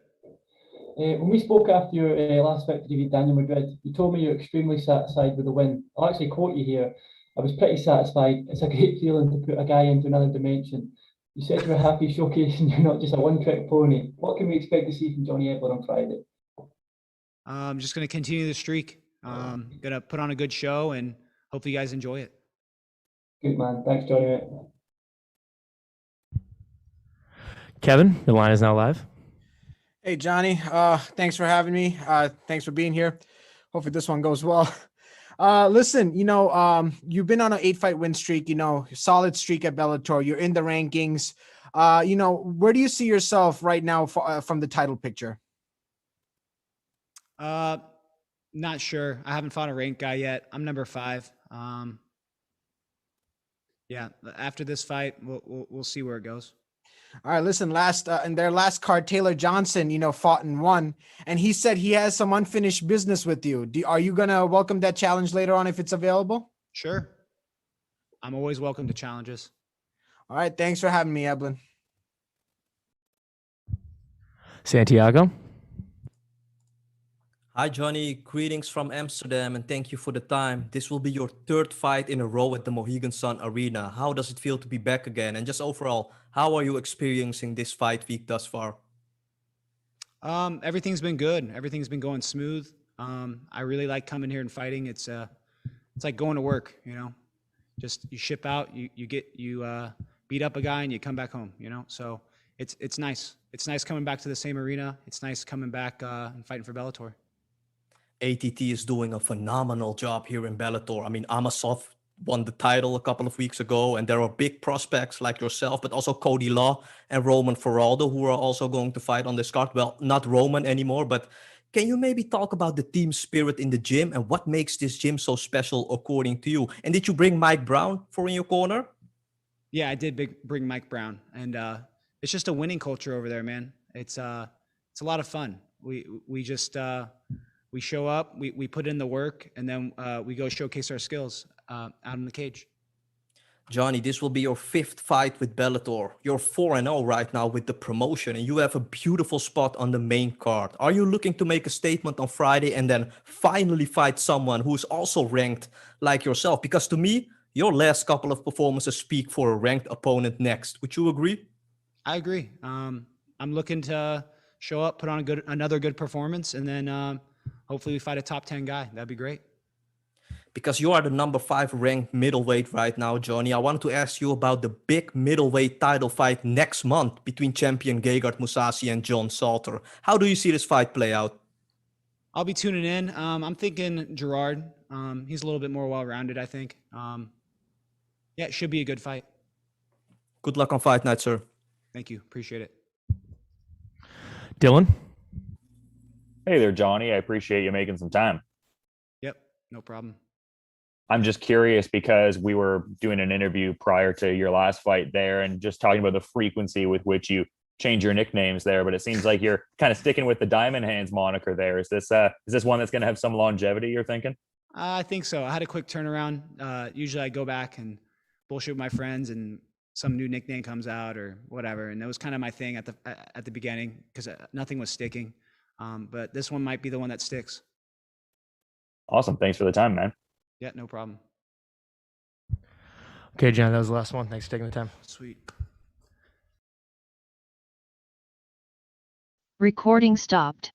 When we spoke after your last victory with Daniel Madrid, you told me you're extremely satisfied with the win. I'll actually quote you here. I was pretty satisfied. It's a great feeling to put a guy into another dimension. You said you were happy showcasing you're not just a one-trick pony. What can we expect to see from Johnny Eblin on Friday? I'm just going to continue the streak. Going to put on a good show and hopefully you guys enjoy it. Good man. Thanks, Johnny. Kevin, your line is now live. Hey, Johnny. Thanks for having me. Thanks for being here. Hopefully this one goes well. Listen, you've been on an 8-fight win streak, solid streak at Bellator. You're in the rankings. Where do you see yourself right now from the title picture? Not sure. I haven't fought a ranked guy yet. I'm number 5. Yeah, after this fight, we'll see where it goes. All right, listen, in their last card, Taylor Johnson, fought and won, and he said he has some unfinished business with you. Are you going to welcome that challenge later on if it's available? Sure. I'm always welcome to challenges. All right, thanks for having me, Eblin. Santiago. Hi, Johnny. Greetings from Amsterdam, and thank you for the time. This will be your 3rd fight in a row at the Mohegan Sun Arena. How does it feel to be back again? And just overall, how are you experiencing this fight week thus far? Everything's been good. Everything's been going smooth. I really like coming here and fighting. It's like going to work, Just you ship out, you beat up a guy and you come back home, So it's nice. It's nice coming back to the same arena. It's nice coming back and fighting for Bellator. ATT is doing a phenomenal job here in Bellator. I mean, I'm a soft won the title a couple of weeks ago, and there are big prospects like yourself, but also Cody Law and Roman Feraldo, who are also going to fight on this card. Well, not Roman anymore, but can you maybe talk about the team spirit in the gym and what makes this gym so special according to you? And did you bring Mike Brown for in your corner? Yeah, I did bring Mike Brown, and it's just a winning culture over there, man. It's a lot of fun. We just we show up, we put in the work, and then we go showcase our skills out in the cage. Johnny, this will be your 5th fight with Bellator. You're 4-0 right now with the promotion, and you have a beautiful spot on the main card. Are you looking to make a statement on Friday and then finally fight someone who's also ranked like yourself? Because to me, your last couple of performances speak for a ranked opponent next. Would you agree? I agree. I'm looking to show up, put on another good performance, and then hopefully we fight a top 10 guy. That'd be great. Because you are the number 5 ranked middleweight right now, Johnny, I wanted to ask you about the big middleweight title fight next month between champion Gegard Mousasi and John Salter. How do you see this fight play out? I'll be tuning in. I'm thinking Gerard. He's a little bit more well-rounded, I think. Yeah, it should be a good fight. Good luck on fight night, sir. Thank you. Appreciate it. Dylan? Hey there, Johnny. I appreciate you making some time. Yep, no problem. I'm just curious because we were doing an interview prior to your last fight there and just talking about the frequency with which you change your nicknames there, but it seems like you're kind of sticking with the Diamond Hands moniker there. Is this one that's going to have some longevity, you're thinking? I think so. I had a quick turnaround. Usually I go back and bullshit with my friends and some new nickname comes out or whatever. And that was kind of my thing at the beginning because nothing was sticking. But this one might be the one that sticks. Awesome. Thanks for the time, man. Yeah, no problem. Okay, John, that was the last one. Thanks for taking the time. Sweet. Recording stopped.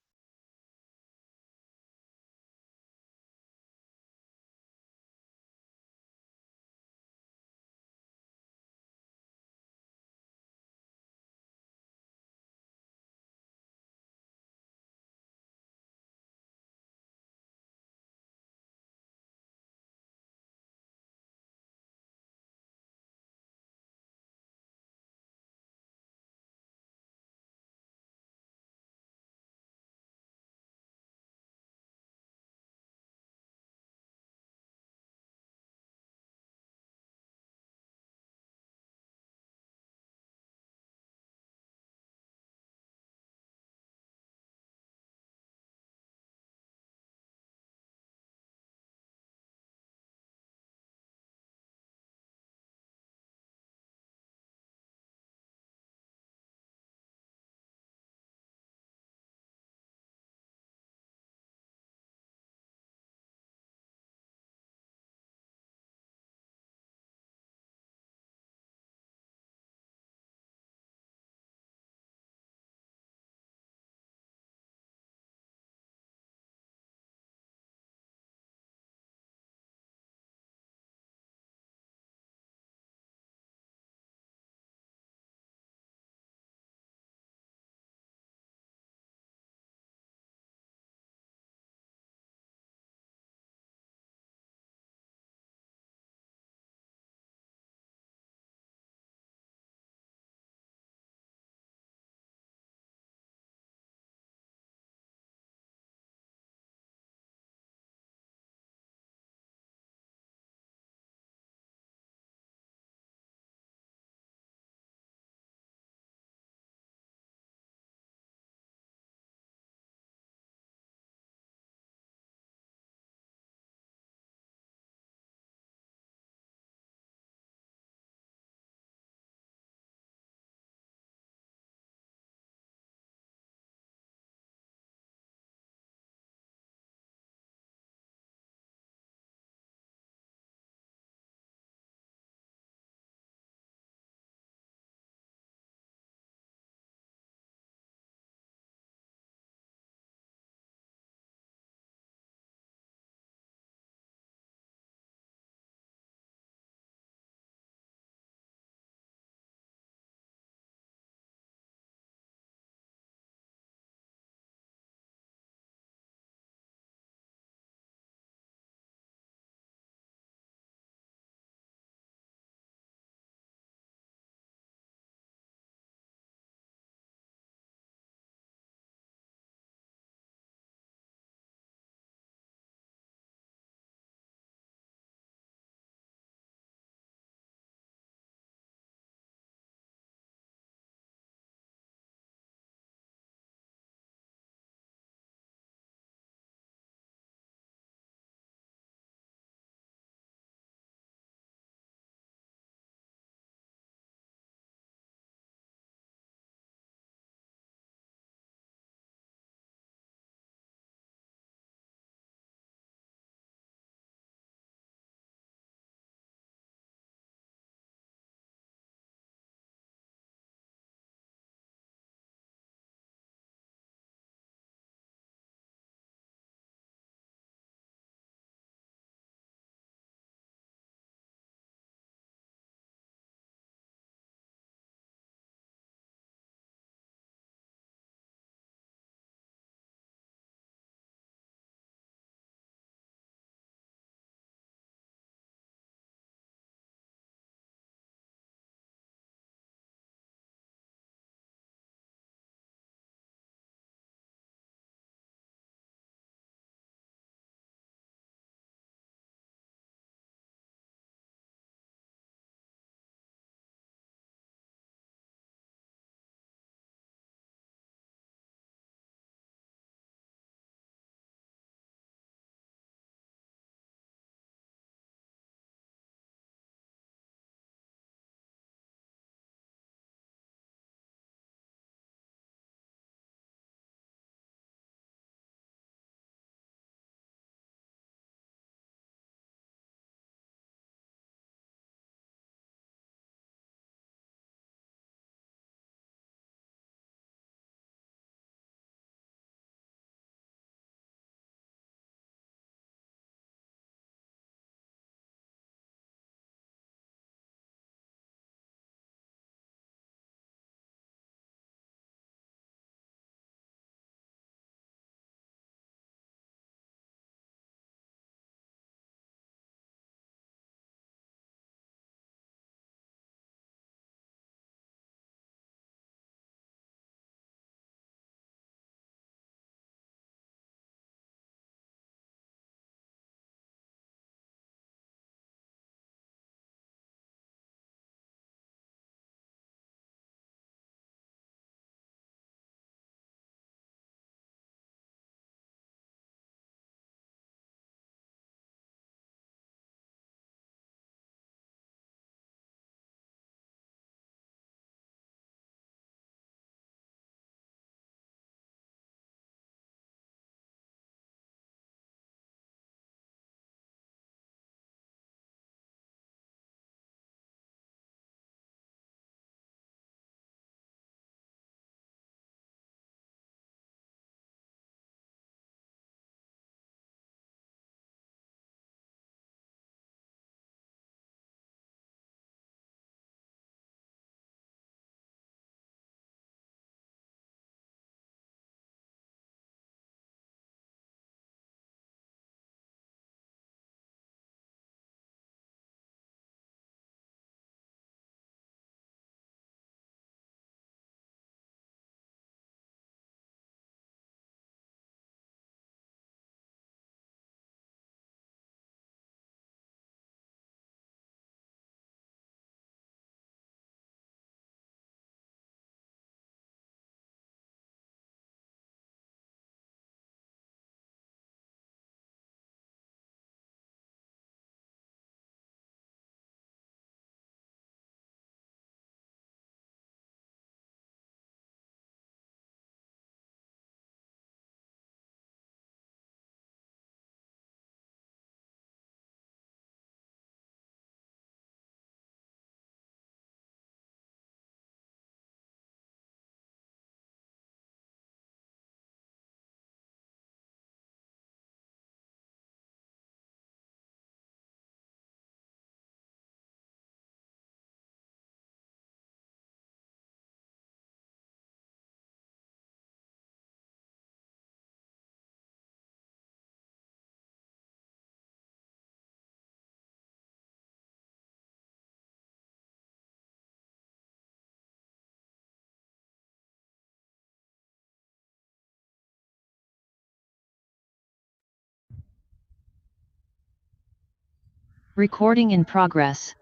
Recording in progress.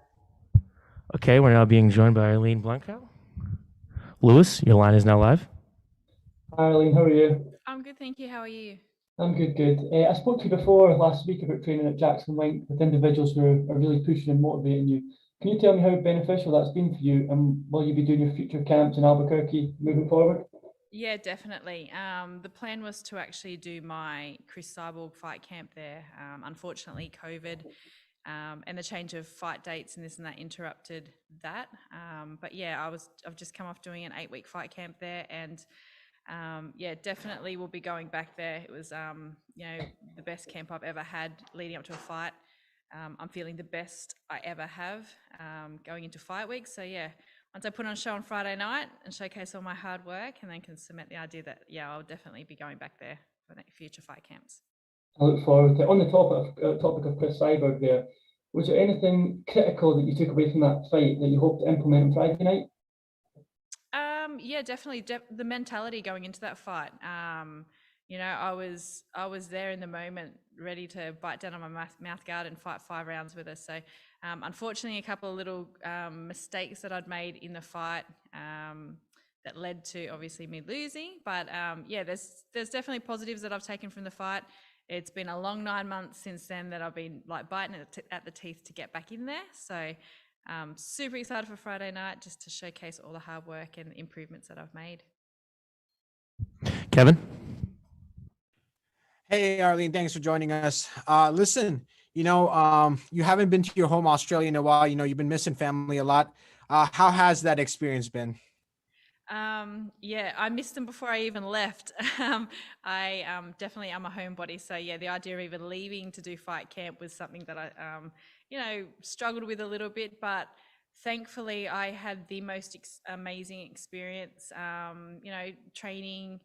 Okay, we're now being joined by Arlene Blencowe. Lewis, your line is now live. Hi, Arlene, how are you? I'm good, thank you. How are you? I'm good, good. I spoke to you before last week about training at Jackson Wink with individuals who are really pushing and motivating you. Can you tell me how beneficial that's been for you, and will you be doing your future camps in Albuquerque moving forward? Yeah, definitely. The plan was to actually do my Chris Cyborg fight camp there. Unfortunately, COVID and the change of fight dates and this and that interrupted that. But yeah, I've just come off doing an 8-week fight camp there, and yeah, definitely will be going back there. It was the best camp I've ever had leading up to a fight. I'm feeling the best I ever have going into fight week. So yeah, once I put on a show on Friday night and showcase all my hard work, and then can cement the idea that yeah, I'll definitely be going back there for the future fight camps. I look forward to it. On the topic of Chris Cyborg there, was there anything critical that you took away from that fight that you hope to implement on Friday night? Yeah, definitely. The mentality going into that fight. I was there in the moment, ready to bite down on my mouth guard and fight 5 rounds with her. So, unfortunately, a couple of little mistakes that I'd made in the fight that led to obviously me losing. But yeah, there's definitely positives that I've taken from the fight. It's been a long 9 months since then that I've been like biting at the teeth to get back in there. So. Super excited for Friday night just to showcase all the hard work and improvements that I've made. Kevin? Hey, Arlene, thanks for joining us. Listen, you haven't been to your home Australia in a while. You've been missing family a lot. How has that experience been? Yeah, I missed them before I even left. I definitely am a homebody. So yeah, the idea of even leaving to do fight camp was something that I, struggled with a little bit, but thankfully I had the most amazing experience, training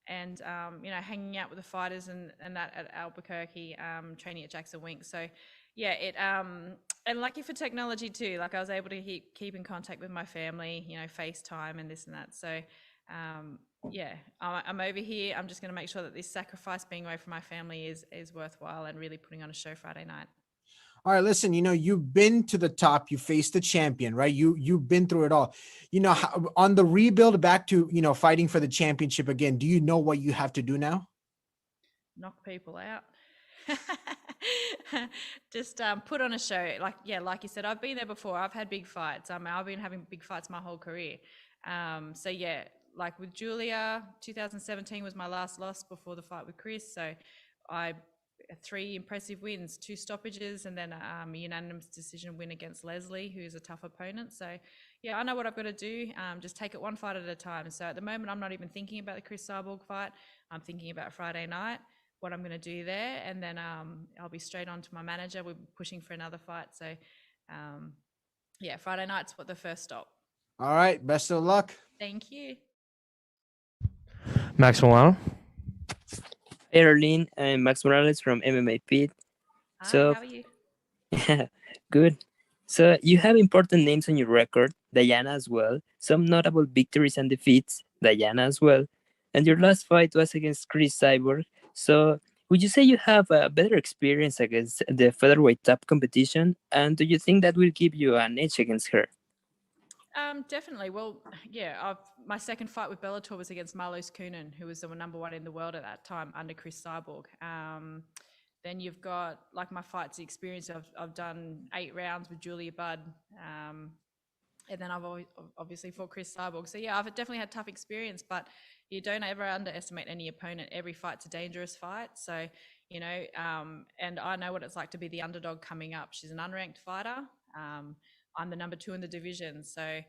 and, hanging out with the fighters and that at Albuquerque, training at Jackson Wink. So yeah, and lucky for technology too. Like I was able to keep in contact with my family, FaceTime and this and that. So yeah, I'm over here. I'm just going to make sure that this sacrifice being away from my family is worthwhile and really putting on a show Friday night. All right, listen, you've been to the top, you faced the champion, right? You've been through it all. On the rebuild back to, fighting for the championship again, do you know what you have to do now? Knock people out. Just put on a show. Like you said, I've been there before. I've had big fights. I've been having big fights my whole career. So yeah, like with Julia, 2017 was my last loss before the fight with Chris. So I 3 impressive wins, 2 stoppages, and then a unanimous decision win against Leslie, who's a tough opponent. So yeah, I know what I've got to do. Just take it one fight at a time. So at the moment, I'm not even thinking about the Chris Cyborg fight. I'm thinking about Friday night, what I'm going to do there, and then I'll be straight on to my manager. We're pushing for another fight. So yeah, Friday night's the first stop. All right, best of luck. Thank you. Max Milano? Hey, Arlene, I'm Max Morales from MMA Pit. Hi, how are you? Yeah, good. So you have important names on your record, Dayana as well, some notable victories and defeats, Dayana as well, and your last fight was against Chris Cyborg. So would you say you have a better experience against the featherweight top competition, and do you think that will give you an edge against her? Definitely. Well, yeah, my second fight with Bellator was against Marlos Kunin, who was the number 1 in the world at that time under Chris Cyborg. Then you've got like my fights experience. I've done 8 rounds with Julia Budd, and then I've obviously fought Chris Cyborg. So yeah, I've definitely had tough experience, but you don't ever underestimate any opponent. Every fight's a dangerous fight. So, and I know what it's like to be the underdog coming up. She's an unranked fighter. I'm the number 2 in the division. So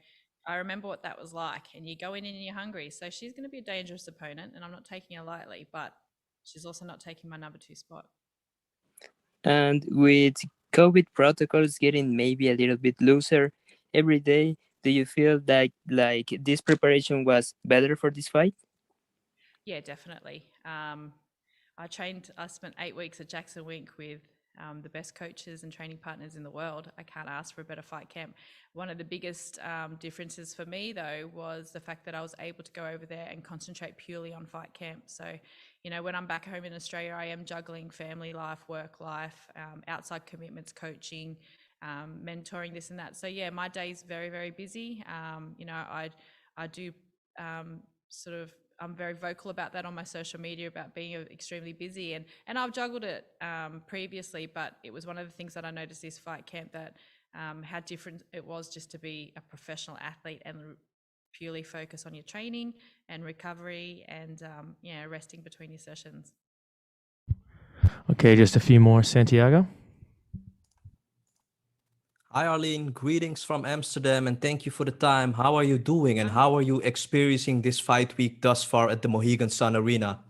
I remember what that was like, and you go in and you're hungry. So she's going to be a dangerous opponent, and I'm not taking her lightly, but she's also not taking my number 2 spot. And with COVID protocols getting maybe a little bit looser every day, do you feel that like this preparation was better for this fight? Yeah, definitely. I spent 8 weeks at Jackson Wink with the best coaches and training partners in the world. I can't ask for a better fight camp. One of the biggest differences for me, though, was the fact that I was able to go over there and concentrate purely on fight camp. So, you know, when I'm back home in Australia, I am juggling family life, work life, outside commitments, coaching, mentoring, this and that. So yeah, my day's very, very busy. You know, I do I'm very vocal about that on my social media, about being extremely busy, and I've juggled it previously, but it was one of the things that I noticed this fight camp, that how different it was just to be a professional athlete and purely focus on your training and recovery and resting between your sessions. Okay, just a few more. Santiago? Hi, Arlene. Greetings from Amsterdam, and thank you for the time. How are you doing, and how are you experiencing this fight week thus far at the Mohegan Sun Arena?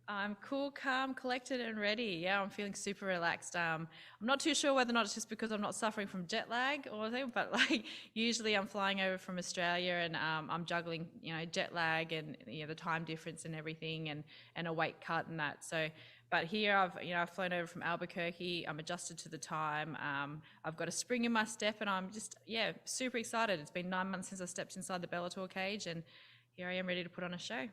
I'm cool, calm, collected, and ready. Yeah, I'm feeling super relaxed. I'm not too sure whether or not it's just because I'm not suffering from jet lag or anything, but like usually I'm flying over from Australia and I'm juggling, you know, jet lag and the time difference and everything, and a weight cut and that. So, but here I've flown over from Albuquerque. I'm adjusted to the time. I've got a spring in my step, and I'm just super excited. It's been 9 months since I stepped inside the Bellator cage, and here I am ready to put on a show.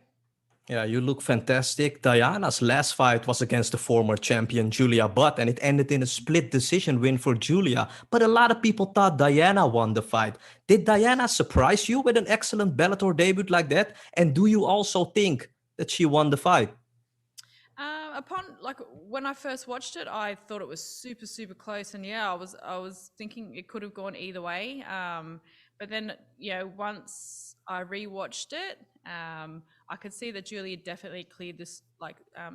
Yeah, you look fantastic. Dayana's last fight was against the former champion Julia Butt, and it ended in a split decision win for Julia. But a lot of people thought Dayana won the fight. Did Dayana surprise you with an excellent Bellator debut like that? And do you also think that she won the fight? When I first watched it, I thought it was super, super close, and I was thinking it could have gone either way. But then, once I rewatched it, I could see that Julia definitely cleared this,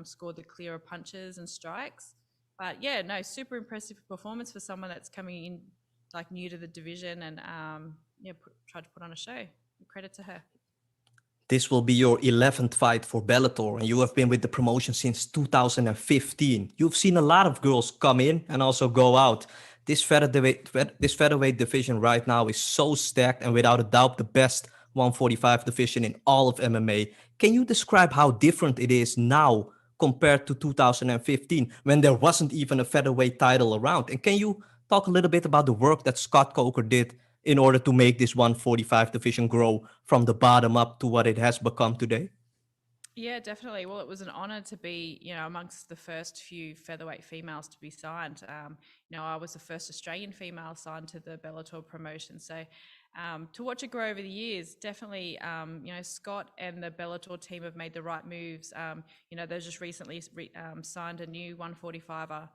scored the clearer punches and strikes. But super impressive performance for someone that's coming in new to the division, and tried to put on a show. Credit to her. This will be your 11th fight for Bellator, and you have been with the promotion since 2015. You've seen a lot of girls come in and also go out. This featherweight division right now is so stacked, and without a doubt the best 145 division in all of MMA. Can you describe how different it is now compared to 2015, when there wasn't even a featherweight title around? And can you talk a little bit about the work that Scott Coker did in order to make this 145 division grow from the bottom up to what it has become today? Yeah, definitely. Well, it was an honor to be, amongst the first few featherweight females to be signed. I was the first Australian female signed to the Bellator promotion. So to watch it grow over the years, definitely, Scott and the Bellator team have made the right moves. They just recently signed a new 145er,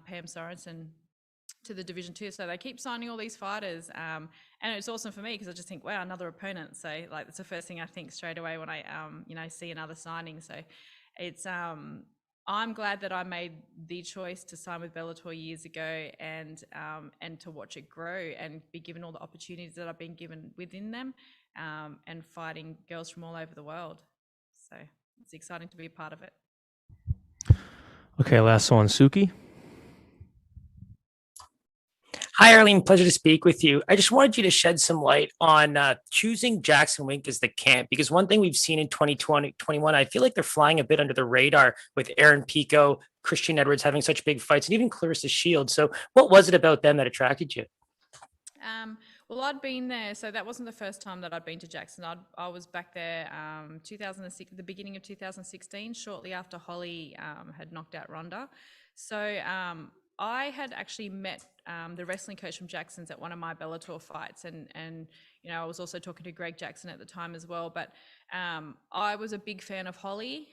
Pam Sorensen, to the Division 2. So they keep signing all these fighters. And it's awesome for me because I just think, wow, another opponent. So that's the first thing I think straight away when I, see another signing. So it's, I'm glad that I made the choice to sign with Bellator years ago, and to watch it grow and be given all the opportunities that I've been given within them, and fighting girls from all over the world. So it's exciting to be a part of it. Okay, last one, Suki. Hi, Arlene. Pleasure to speak with you. I just wanted you to shed some light on choosing Jackson Wink as the camp, because one thing we've seen in 2021, I feel like they're flying a bit under the radar with Aaron Pico, Christian Edwards having such big fights, and even Clarissa Shields. So what was it about them that attracted you? Well, I'd been there, so that wasn't the first time that I'd been to Jackson. I was back there 2006, the beginning of 2016, shortly after Holly had knocked out Ronda. So I had actually met the wrestling coach from Jackson's at one of my Bellator fights, and I was also talking to Greg Jackson at the time as well. But I was a big fan of Holly.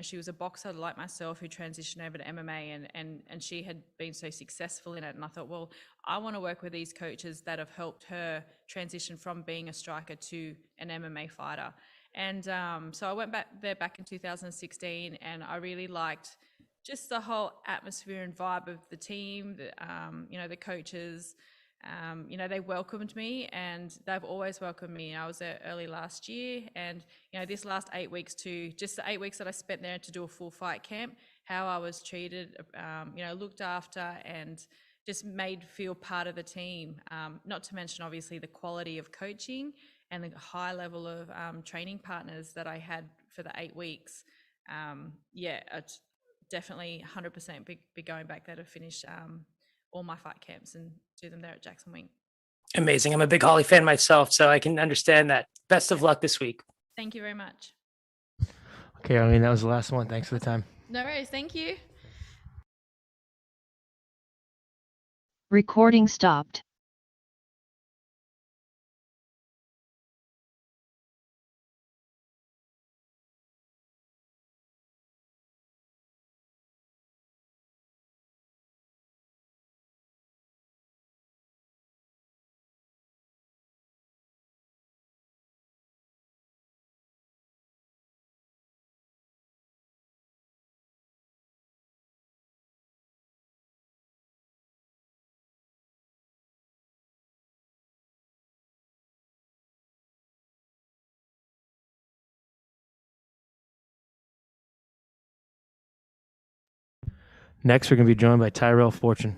She was a boxer like myself who transitioned over to MMA, and she had been so successful in it. And I thought, well, I want to work with these coaches that have helped her transition from being a striker to an MMA fighter. And so I went back there back in 2016, and I really liked just the whole atmosphere and vibe of the team, the coaches. They welcomed me, and they've always welcomed me. I was there early last year, and this last 8 weeks too, just the 8 weeks that I spent there to do a full fight camp, how I was treated, looked after, and just made feel part of the team. Not to mention obviously the quality of coaching and the high level of training partners that I had for the 8 weeks. definitely 100% be going back there to finish all my fight camps and do them there at Jackson Wink. Amazing. I'm a big Holly fan myself, so I can understand that. Best of luck this week. Thank you very much. Okay, Arlene, that was the last one. Thanks for the time. No worries. Thank you. Recording stopped. Next, we're going to be joined by Tyrell Fortune.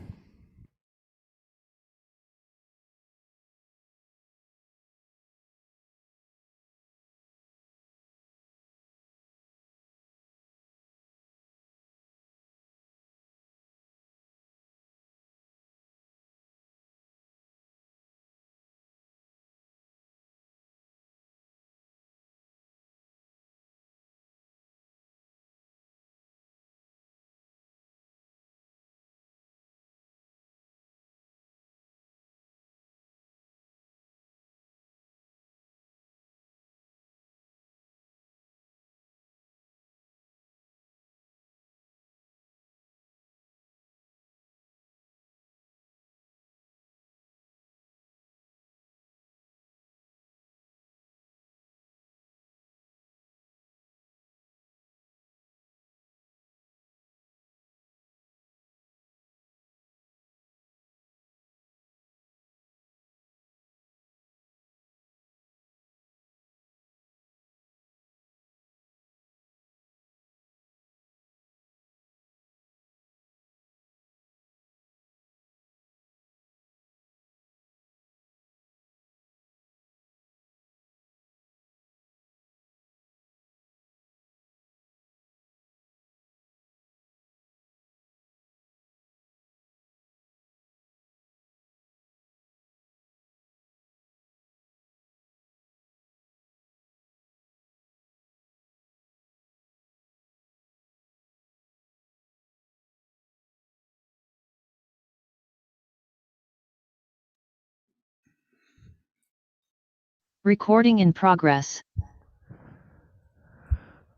Recording in progress.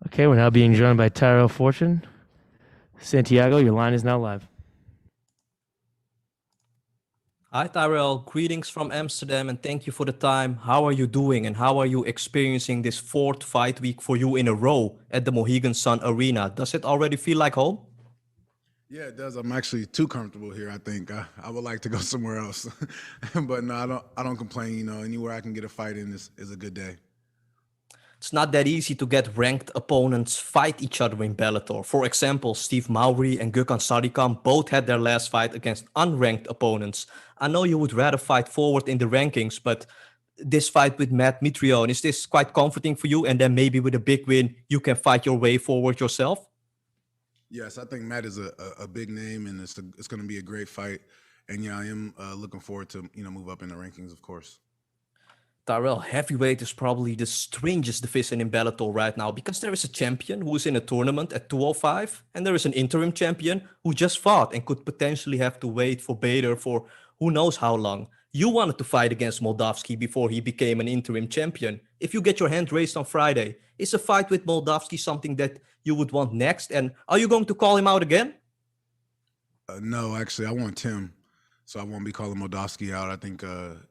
Okay, we're now being joined by Tyrell Fortune. Santiago, your line is now live. Hi, Tyrell. Greetings from Amsterdam, and thank you for the time. How are you doing, and how are you experiencing this 4th fight week for you in a row at the Mohegan Sun Arena? Does it already feel like home? Yeah, it does. I'm actually too comfortable here. I think I would like to go somewhere else, but no, I don't complain. You know, anywhere I can get a fight in is a good day. It's not that easy to get ranked opponents fight each other in Bellator. For example, Steve Mowry and Gökhan Sarikam both had their last fight against unranked opponents. I know you would rather fight forward in the rankings, but this fight with Matt Mitrione, is this quite comforting for you? And then maybe with a big win, you can fight your way forward yourself? Yes, I think Matt is a big name, and it's going to be a great fight. And yeah, I am looking forward to move up in the rankings, of course. Tyrell, heavyweight is probably the strangest division in Bellator right now because there is a champion who is in a tournament at 205 and there is an interim champion who just fought and could potentially have to wait for Bader for who knows how long. You wanted to fight against Moldavsky before he became an interim champion. If you get your hand raised on Friday, is a fight with Moldavsky something that you would want next? And are you going to call him out again? No, actually, I want Tim. So I won't be calling Moldavsky out. I think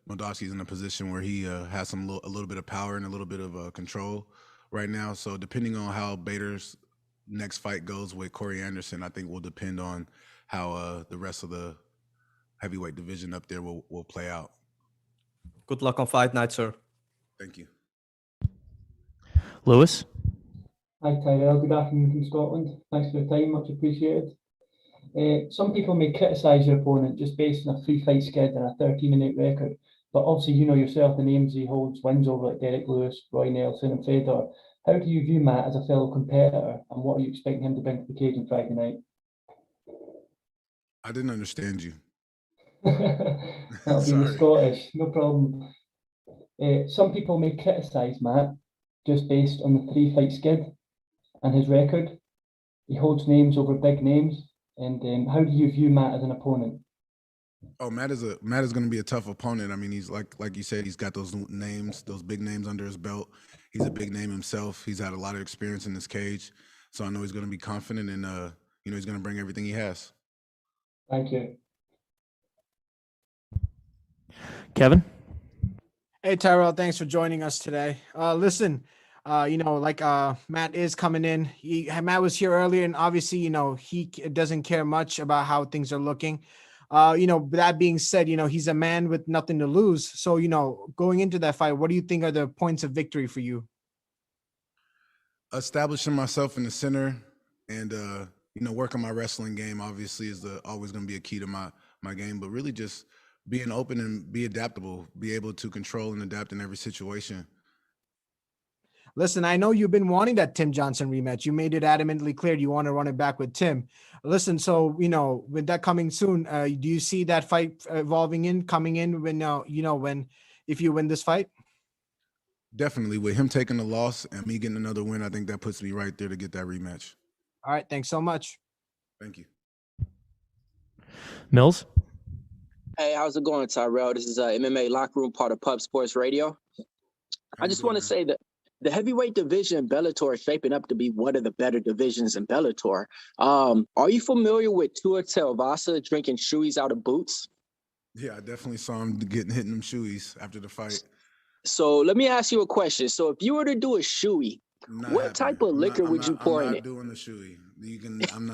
Moldavsky's in a position where he has a little bit of power and a little bit of control right now. So depending on how Bader's next fight goes with Corey Anderson, I think will depend on how the rest of the heavyweight division up there will play out. Good luck on fight night, sir. Thank you. Lewis? Hi, Tyrell. Good afternoon from Scotland. Thanks for the time. Much appreciated. Some people may criticise your opponent just based on a 3-fight schedule and a 13-minute record, but obviously you know yourself the names he holds, wins over like Derek Lewis, Roy Nelson and Fedor. How do you view Matt as a fellow competitor, and what are you expecting him to bring to the cage on Friday night? I didn't understand you. That'll be in the Sorry. Scottish, no problem. Some people may criticise Matt just based on the 3-fight skid and his record. He holds names over big names. And how do you view Matt as an opponent? Oh, Matt is going to be a tough opponent. I mean, he's like you said, he's got those names, those big names under his belt. He's a big name himself. He's had a lot of experience in this cage, so I know he's going to be confident and he's going to bring everything he has. Thank you. Kevin? Hey, Tyrell, thanks for joining us today. Listen, Matt is coming in. Matt was here earlier, and obviously, he doesn't care much about how things are looking. That being said, he's a man with nothing to lose. So, going into that fight, what do you think are the points of victory for you? Establishing myself in the center and, working my wrestling game obviously is always going to be a key to my game, but really just being open and be adaptable, be able to control and adapt in every situation. Listen, I know you've been wanting that Tim Johnson rematch. You made it adamantly clear you want to run it back with Tim. Listen, so, with that coming soon, do you see that fight coming in when, if you win this fight? Definitely. With him taking the loss and me getting another win, I think that puts me right there to get that rematch. All right. Thanks so much. Thank you. Mills? Hey, how's it going, Tyrell? This is MMA Locker Room, part of Pub Sports Radio. I just want to say that the heavyweight division in Bellator is shaping up to be one of the better divisions in Bellator. Are you familiar with Tua Tagovailoa drinking shoeys out of boots? Yeah, I definitely saw him hitting them shoeys after the fight. So let me ask you a question. So if you were to do a shoey, what type of liquor would you pour in it? I'm not doing the shoey.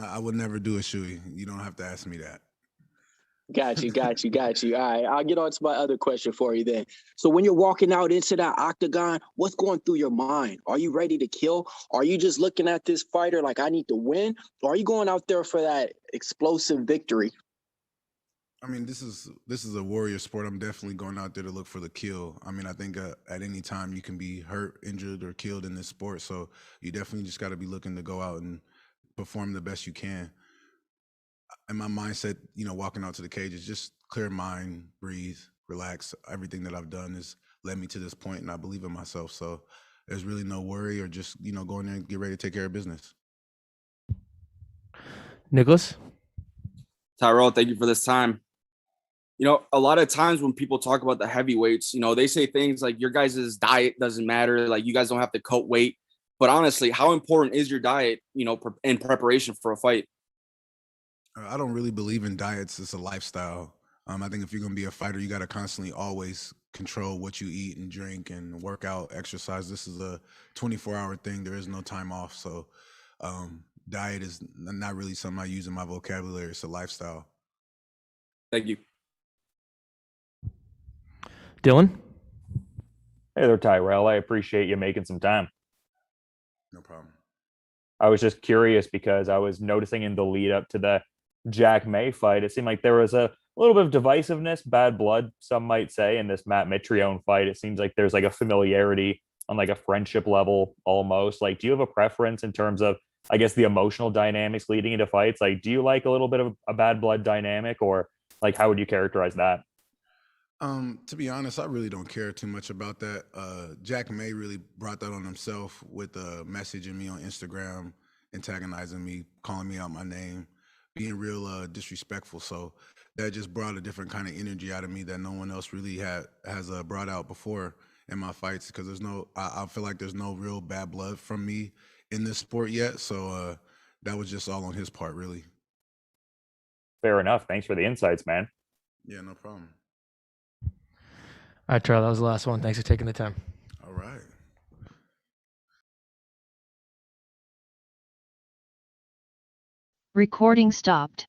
I would never do a shoey. You don't have to ask me that. Got you. All right, I'll get on to my other question for you then. So when you're walking out into that octagon, what's going through your mind? Are you ready to kill? Are you just looking at this fighter like I need to win? Or are you going out there for that explosive victory? I mean, this is a warrior sport. I'm definitely going out there to look for the kill. I mean, I think at any time you can be hurt, injured, or killed in this sport. So you definitely just got to be looking to go out and perform the best you can. And my mindset, walking out to the cage is just clear mind, breathe, relax. Everything that I've done has led me to this point, and I believe in myself. So there's really no worry or just, go in there and get ready to take care of business. Nicholas? Tyrell, thank you for this time. A lot of times when people talk about the heavyweights, they say things like your guys' diet doesn't matter. Like you guys don't have to cut weight. But honestly, how important is your diet, in preparation for a fight? I don't really believe in diets. It's a lifestyle. I think if you're going to be a fighter, you got to constantly always control what you eat and drink and work out, exercise. This is a 24-hour thing. There is no time off. So diet is not really something I use in my vocabulary. It's a lifestyle. Thank you. Dylan? Hey there, Tyrell. I appreciate you making some time. No problem. I was just curious because I was noticing in the lead up to the Jack May fight, it seemed like there was a little bit of divisiveness, bad blood, some might say, in this Matt Mitrione fight. It seems like there's like a familiarity on like a friendship level almost. Like, do you have a preference in terms of, I guess, the emotional dynamics leading into fights? Like, do you like a little bit of a bad blood dynamic, or like, how would you characterize that? To be honest, I really don't care too much about that. Jack May really brought that on himself with messaging me on Instagram, antagonizing me, calling me out my name, being real disrespectful. So that just brought a different kind of energy out of me that no one else really has brought out before in my fights. Because I feel like there's no real bad blood from me in this sport yet. So that was just all on his part, really. Fair enough. Thanks for the insights, man. Yeah, no problem. All right, Charlie, that was the last one. Thanks for taking the time. All right. Recording stopped.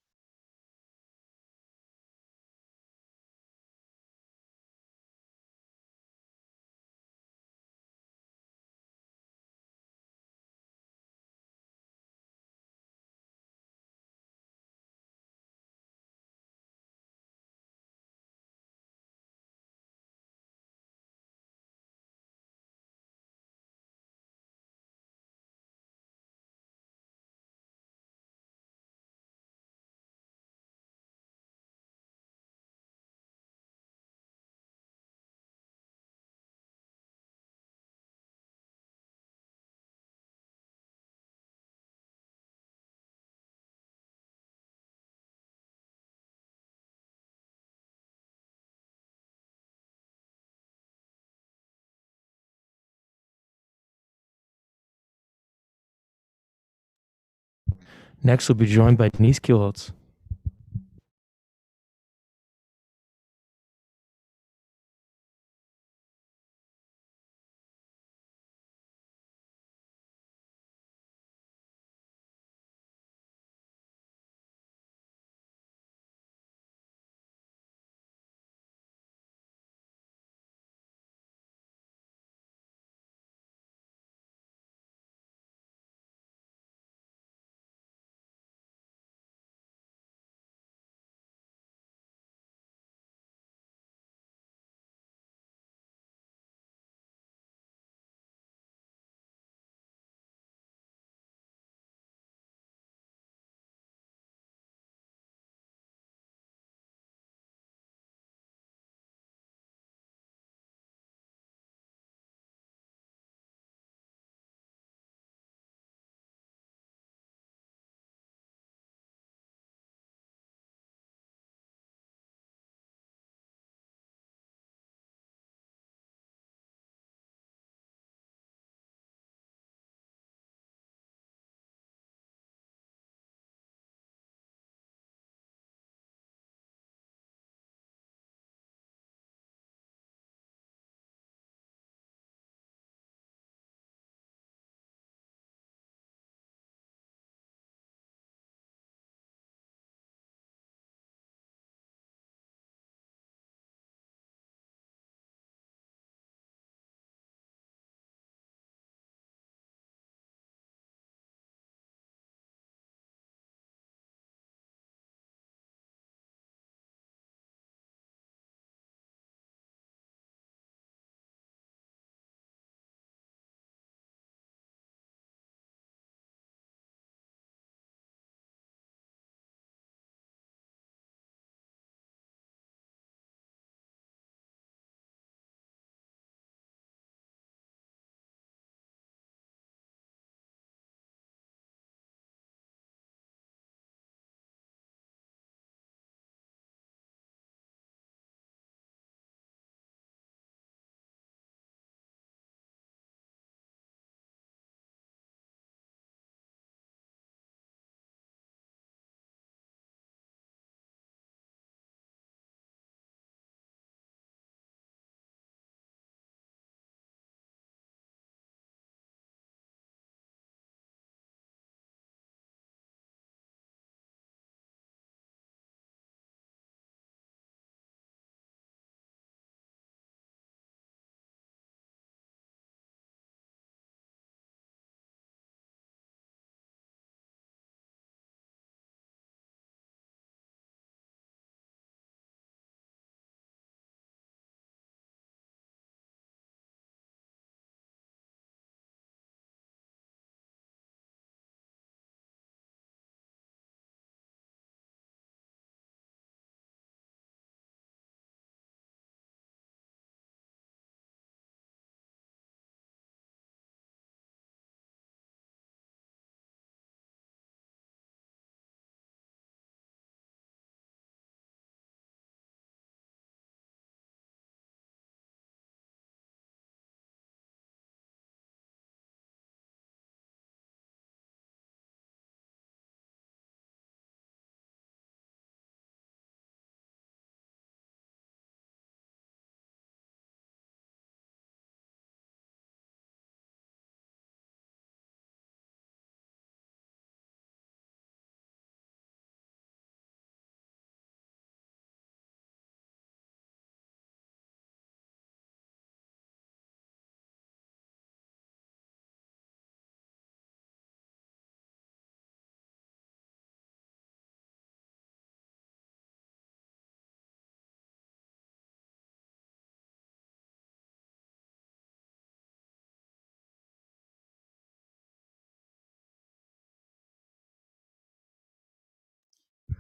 Next, we'll be joined by Denise Kielholtz.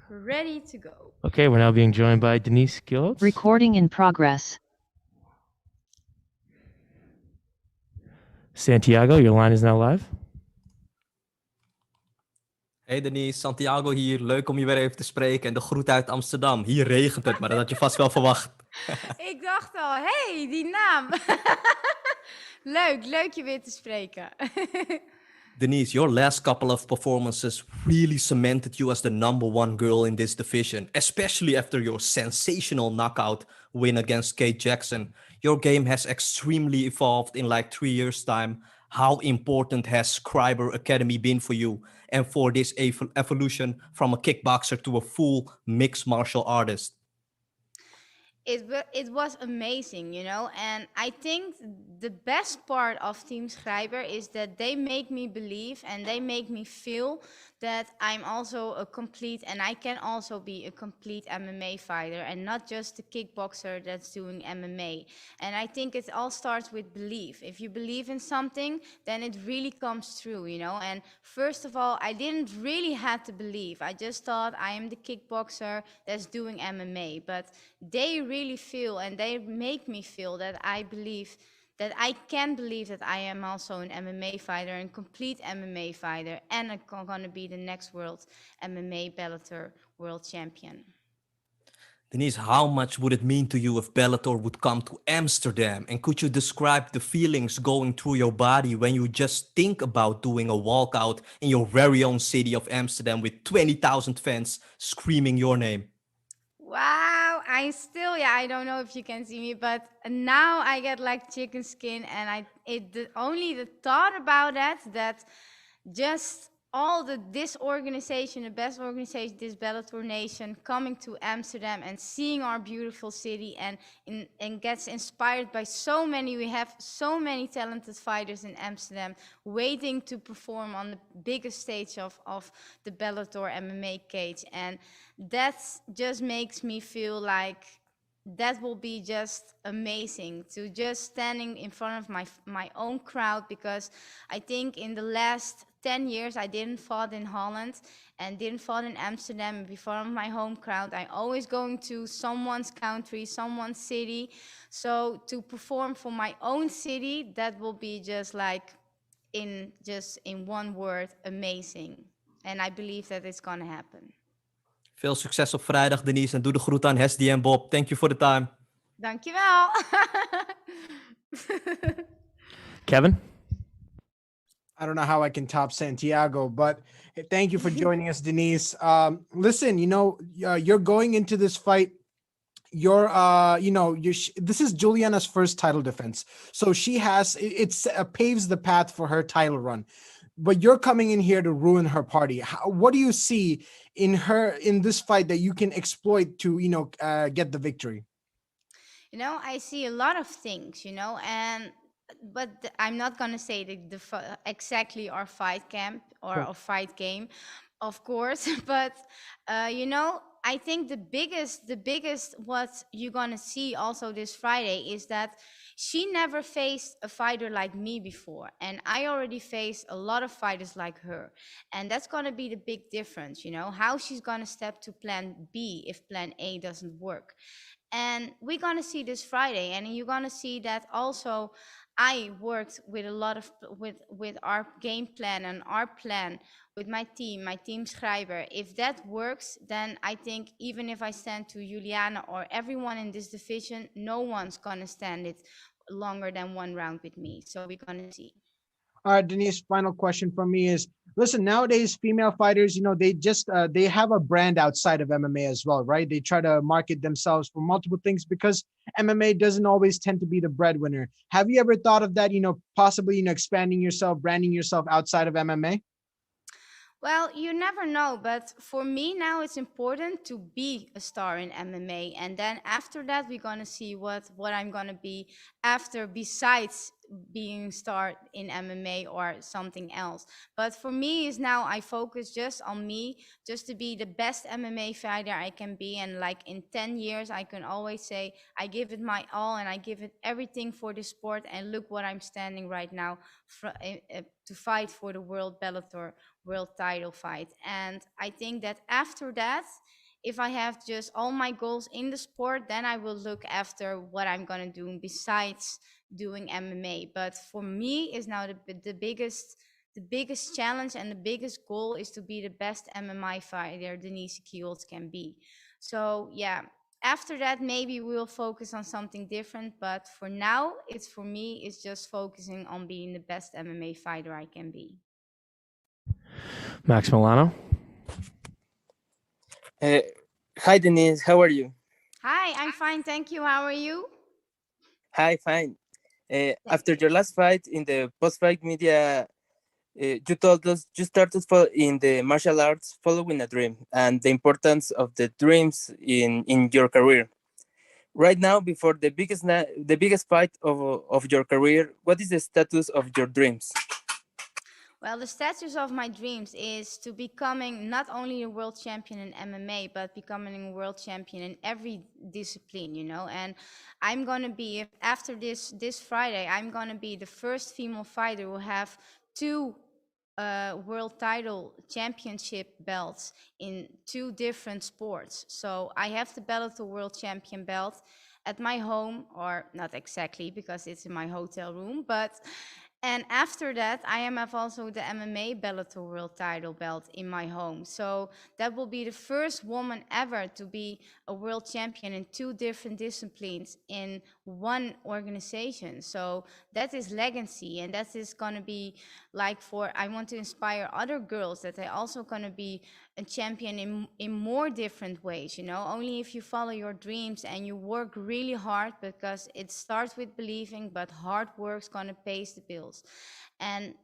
Ready to go. Okay, we're now being joined by Denise Kielholtz. Recording in progress. Santiago, your line is now live. Hey Denise, Santiago hier. Leuk om je weer even te spreken. En de groet uit Amsterdam. Hier regent het, maar dat had je vast wel verwacht. Ik dacht al, hey, die naam. Leuk je weer te spreken. Denise, your last couple of performances really cemented you as the #1 girl in this division, especially after your sensational knockout win against Kate Jackson. Your game has extremely evolved in like 3 years' time. How important has Scriber Academy been for you and for this evolution from a kickboxer to a full mixed martial artist? It was amazing, you know, and I think the best part of Team Schreiber is that they make me believe and they make me feel that I'm also a complete, and I can also be a complete MMA fighter and not just a kickboxer that's doing MMA. And I think it all starts with belief. If you believe in something, then it really comes true, you know. And first of all, I didn't really have to believe. I just thought I am the kickboxer that's doing MMA, but they really feel and they make me feel that I believe that I can believe that I am also an MMA fighter, a complete MMA fighter, and I'm going to be the next world MMA Bellator world champion. Denise, how much would it mean to you if Bellator would come to Amsterdam? And could you describe the feelings going through your body when you just think about doing a walkout in your very own city of Amsterdam with 20,000 fans screaming your name? Wow, I don't know if you can see me, but now I get like chicken skin, and only the thought about that just all this organization, the best organization, this Bellator Nation, coming to Amsterdam and seeing our beautiful city and gets inspired by so many. We have so many talented fighters in Amsterdam waiting to perform on the biggest stage of the Bellator MMA cage, and that just makes me feel like that will be just amazing to just standing in front of my own crowd, because I think in the last 10 years I didn't fought in Holland and didn't fought in Amsterdam before my home crowd. I always going to someone's country, someone's city. So to perform for my own city, that will be just like in one word, amazing. And I believe that it's gonna happen. Veel succes op vrijdag, Denise. En doe de groet aan Hesdy en Bob. Thank you for the time. Dankjewel. Kevin? I don't know how I can top Santiago, but thank you for joining us, Denise. Listen, you know, you're going into this fight. This is Juliana's first title defense, so she has paves the path for her title run. But you're coming in here to ruin her party. What do you see in this fight that you can exploit to get the victory? You know, I see a lot of things, you know, but I'm not gonna say exactly our fight camp or Sure. our fight game, of course. But you know, I think the biggest what you're gonna see also this Friday is that she never faced a fighter like me before, and I already faced a lot of fighters like her, and that's gonna be the big difference. You know, how she's gonna step to Plan B if Plan A doesn't work. And we're gonna see this Friday, and you're gonna see that also I worked with a lot of with our game plan and our plan with my team Schreiber. If that works, then I think even if I stand to Juliana or everyone in this division, no one's gonna stand it longer than one round with me. So we're gonna see. All right, Denise, final question from me is, listen, nowadays female fighters, you know, they have a brand outside of MMA as well, right? They try to market themselves for multiple things because MMA doesn't always tend to be the breadwinner. Have you ever thought of that, you know, possibly, you know, expanding yourself, branding yourself outside of MMA? Well, you never know, but for me now it's important to be a star in MMA, and then after that we're gonna see what I'm gonna be after, besides being star in MMA or something else. But for me is now I focus just on me, just to be the best MMA fighter I can be, and like in 10 years I can always say I give it my all and I give it everything for the sport, and look what I'm standing right now to fight for the world Bellator world title fight. And I think that after that, if I have just all my goals in the sport, then I will look after what I'm gonna do besides doing MMA. But for me is now the biggest challenge and the biggest goal is to be the best MMA fighter Denise Kielholtz can be. So yeah, after that maybe we'll focus on something different, but for now it's just focusing on being the best MMA fighter I can be. Max Milano. Hi, Denise. How are you? Hi, I'm fine, thank you. How are you? Hi, fine. After your last fight in the post-fight media, you told us you started in the martial arts following a dream and the importance of the dreams in your career. Right now, before the biggest fight of your career, what is the status of your dreams? Well, the status of my dreams is to becoming not only a world champion in MMA, but becoming a world champion in every discipline, you know. And I'm gonna be, after this Friday, I'm gonna be the first female fighter who have two world title championship belts in two different sports. So I have the Bellator world champion belt at my home, or not exactly because it's in my hotel room, but and after that, I have also the MMA Bellator world title belt in my home. So that will be the first woman ever to be a world champion in two different disciplines in one organization. So that is legacy, and that is going to be like I want to inspire other girls that they're also going to be a champion in more different ways, you know. Only if you follow your dreams and you work really hard, because it starts with believing, but hard work's going to pay the bills. And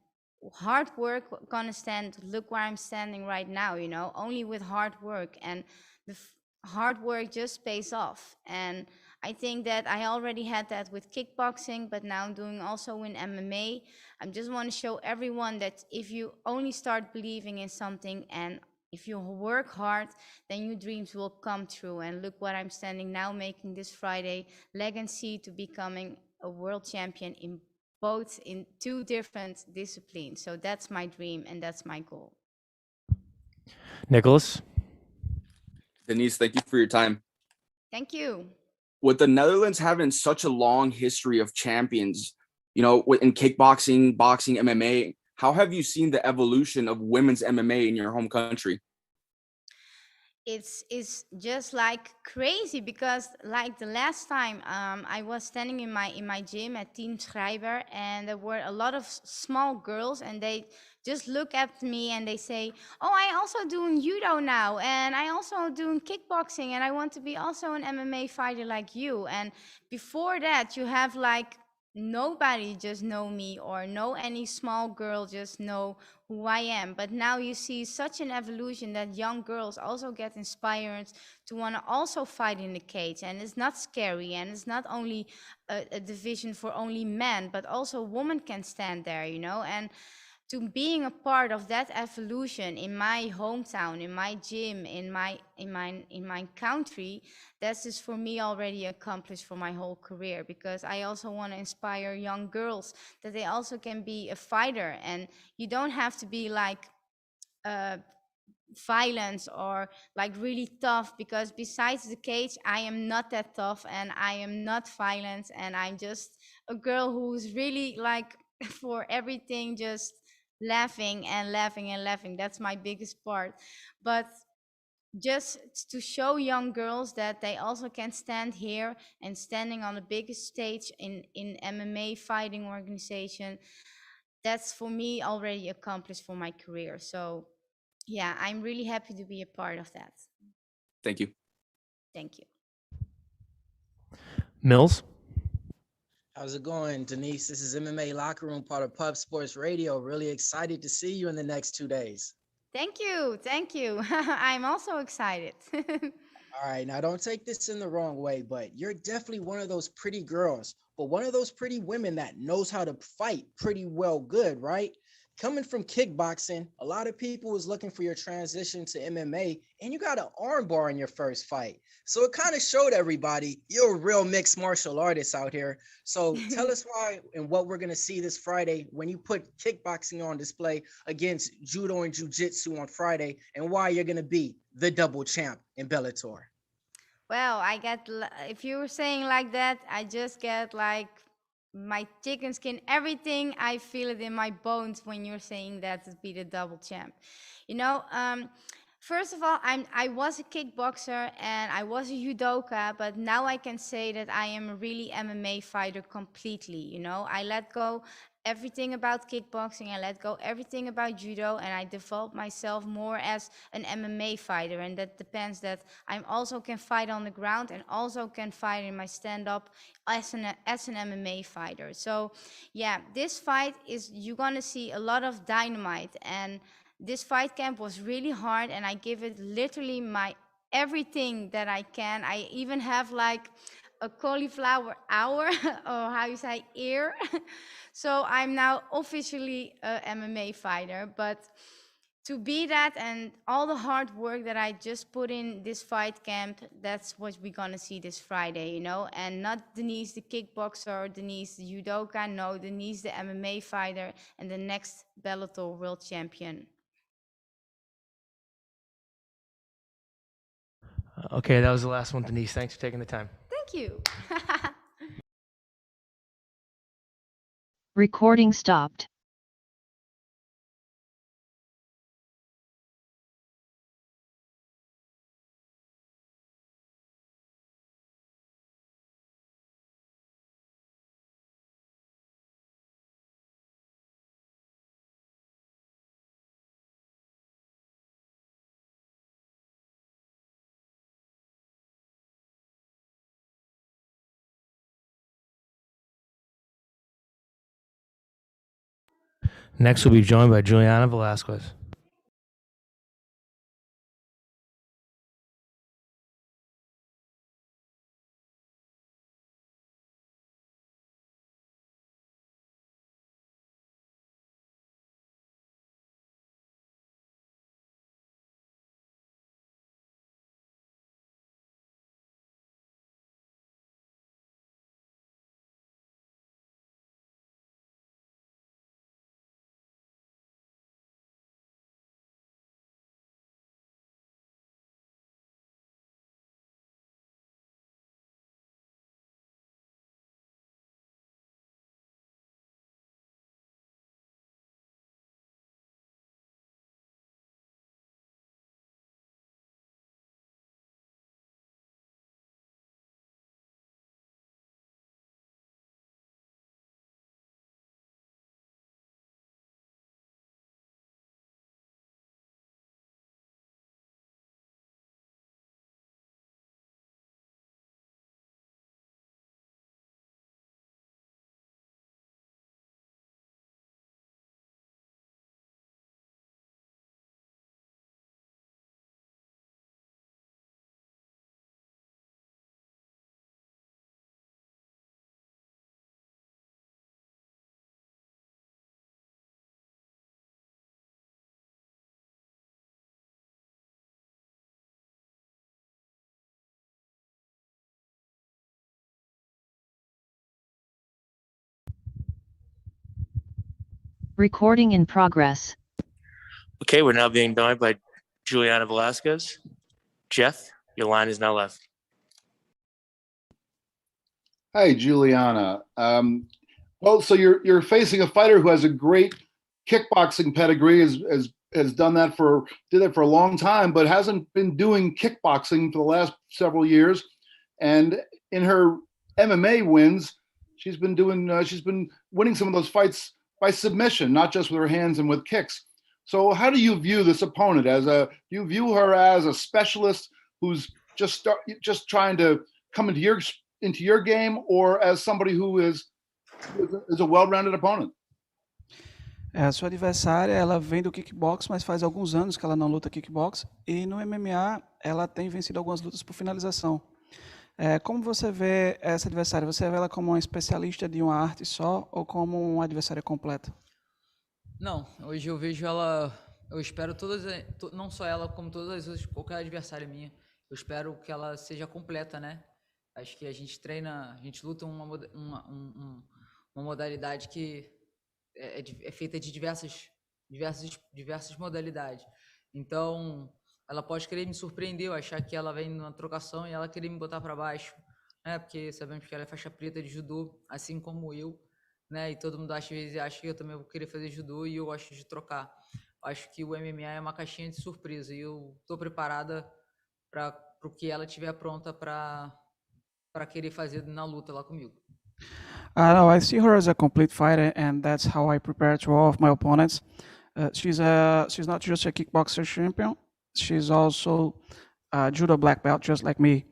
hard work gonna stand, look where I'm standing right now, you know, only with hard work. And the hard work just pays off. And I think that I already had that with kickboxing, but now I'm doing also in MMA. I just want to show everyone that if you only start believing in something and if you work hard, then your dreams will come true. And look what I'm standing now, making this Friday legacy to becoming a world champion in both in two different disciplines. So that's my dream and that's my goal. Nicholas. Denise, thank you for your time. Thank you. With the Netherlands having such a long history of champions, you know, in kickboxing, boxing, MMA, how have you seen the evolution of women's MMA in your home country? It's just like crazy, because like the last time I was standing in my gym at Team Schreiber, and there were a lot of small girls, and they just look at me and they say, oh, I also doing judo now, and I also doing kickboxing, and I want to be also an MMA fighter like you. And before that, you have like nobody just know me, or know any small girl just know who I am. But now you see such an evolution that young girls also get inspired to want to also fight in the cage. And it's not scary, and it's not only a division for only men, but also women can stand there, you know. And to being a part of that evolution in my hometown, in my gym, in my country, this is for me already accomplished for my whole career, because I also want to inspire young girls that they also can be a fighter. And you don't have to be like violence or like really tough, because besides the cage I am not that tough, and I am not violent, and I'm just a girl who's really like for everything just laughing and laughing and laughing. That's my biggest part. But just to show young girls that they also can stand here and standing on the biggest stage in MMA fighting organization, that's for me already accomplished for my career. So yeah, I'm really happy to be a part of that. Thank you. Thank you. Mills. How's it going, Denise? This is MMA Locker Room, part of Pub Sports Radio. Really excited to see you in the next 2 days. Thank you. Thank you. I'm also excited. All right, now don't take this in the wrong way, but you're definitely one of those pretty girls, but one of those pretty women that knows how to fight pretty well good, right? Coming from kickboxing, a lot of people was looking for your transition to MMA, and you got an armbar in your first fight. So it kind of showed everybody you're a real mixed martial artist out here. So tell us why and what we're going to see this Friday when you put kickboxing on display against judo and jiu-jitsu on Friday, and why you're going to be the double champ in Bellator. Well, if you were saying like that, I just get like my chicken skin, everything. I feel it in my bones when you're saying that to be the double champ. You know, first of all, I was a kickboxer and I was a judoka, but now I can say that I am a really MMA fighter completely. You know, I let go everything about kickboxing. I let go everything about judo, and I developed myself more as an MMA fighter. And that depends that I also can fight on the ground and also can fight in my stand-up as an MMA fighter. So yeah, this fight is, you're gonna see a lot of dynamite. And this fight camp was really hard, and I give it literally my everything that I can. I even have like a cauliflower hour or how you say ear. So I'm now officially a MMA fighter. But to be that and all the hard work that I just put in this fight camp, that's what we're gonna see this Friday, you know? And not Denise the kickboxer, Denise the judoka, no, Denise the MMA fighter and the next Bellator world champion. Okay, that was the last one, Denise. Thanks for taking the time. Thank you. Recording stopped. Next, we'll be joined by Juliana Velasquez. Recording in progress. Okay, we're now being joined by Juliana Velasquez. Jeff, your line is now left. Hi, Juliana. Well, so you're facing a fighter who has a great kickboxing pedigree, has done that did that for a long time, but hasn't been doing kickboxing for the last several years. And in her MMA wins, she's been winning some of those fights by submission, not just with her hands and with kicks. So how do you view this opponent? Do you view her as a specialist who's just trying to come into your game, or as somebody who is a well-rounded opponent? A sua adversária, ela vem do kickbox, mas faz alguns anos que ela não luta kickbox, e no MMA ela tem vencido algumas lutas por finalização. Como você vê essa adversária? Você vê ela como uma especialista de uma arte só ou como uma adversária completa? Não, hoje eu vejo ela, eu espero não só ela, como todas as outras, qualquer adversária minha, eu espero que ela seja completa, né? Acho que a gente treina, a gente luta uma modalidade que é feita de diversas modalidades. Então, ela pode querer me surpreender, eu achar que ela vem numa trocação e ela querer me botar para baixo, né? Porque sabemos que ela é faixa preta de judô, assim como eu, né? E todo mundo às vezes acha que eu também vou querer fazer judô e eu gosto de trocar. Acho que o MMA é uma caixinha de surpresa e eu estou preparada para o que ela estiver pronta para querer fazer na luta lá comigo. No, I see her as a complete fighter, and that's how I prepare to all of my opponents. She's not just a kickboxer champion; she's also a judo black belt, just like me.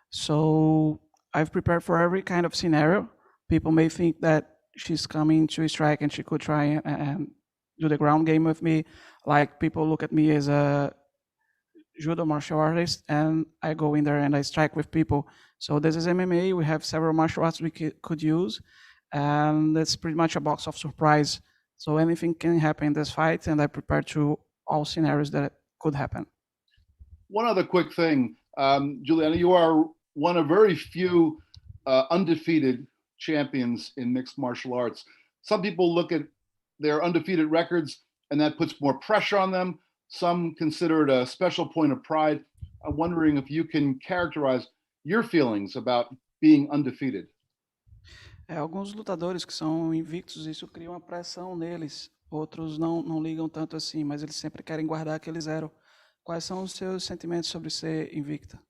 So I've prepared for every kind of scenario. People may think that she's coming to strike and she could try and do the ground game with me. Like people look at me as a judo martial artist, and I go in there and I strike with people. So this is MMA. We have several martial arts we could use, and it's pretty much a box of surprise. So anything can happen in this fight, and I prepare to all scenarios that could happen. One other quick thing, Juliana, you are one of very few undefeated champions in mixed martial arts. Some people look at their undefeated records and that puts more pressure on them. Some consider it a special point of pride. I'm wondering if you can characterize your feelings about being undefeated. Alguns lutadores que são invictos, isso cria uma pressão neles. Outros não ligam tanto assim, mas eles sempre querem guardar aquele zero. Quais são os seus sentimentos sobre ser invicta?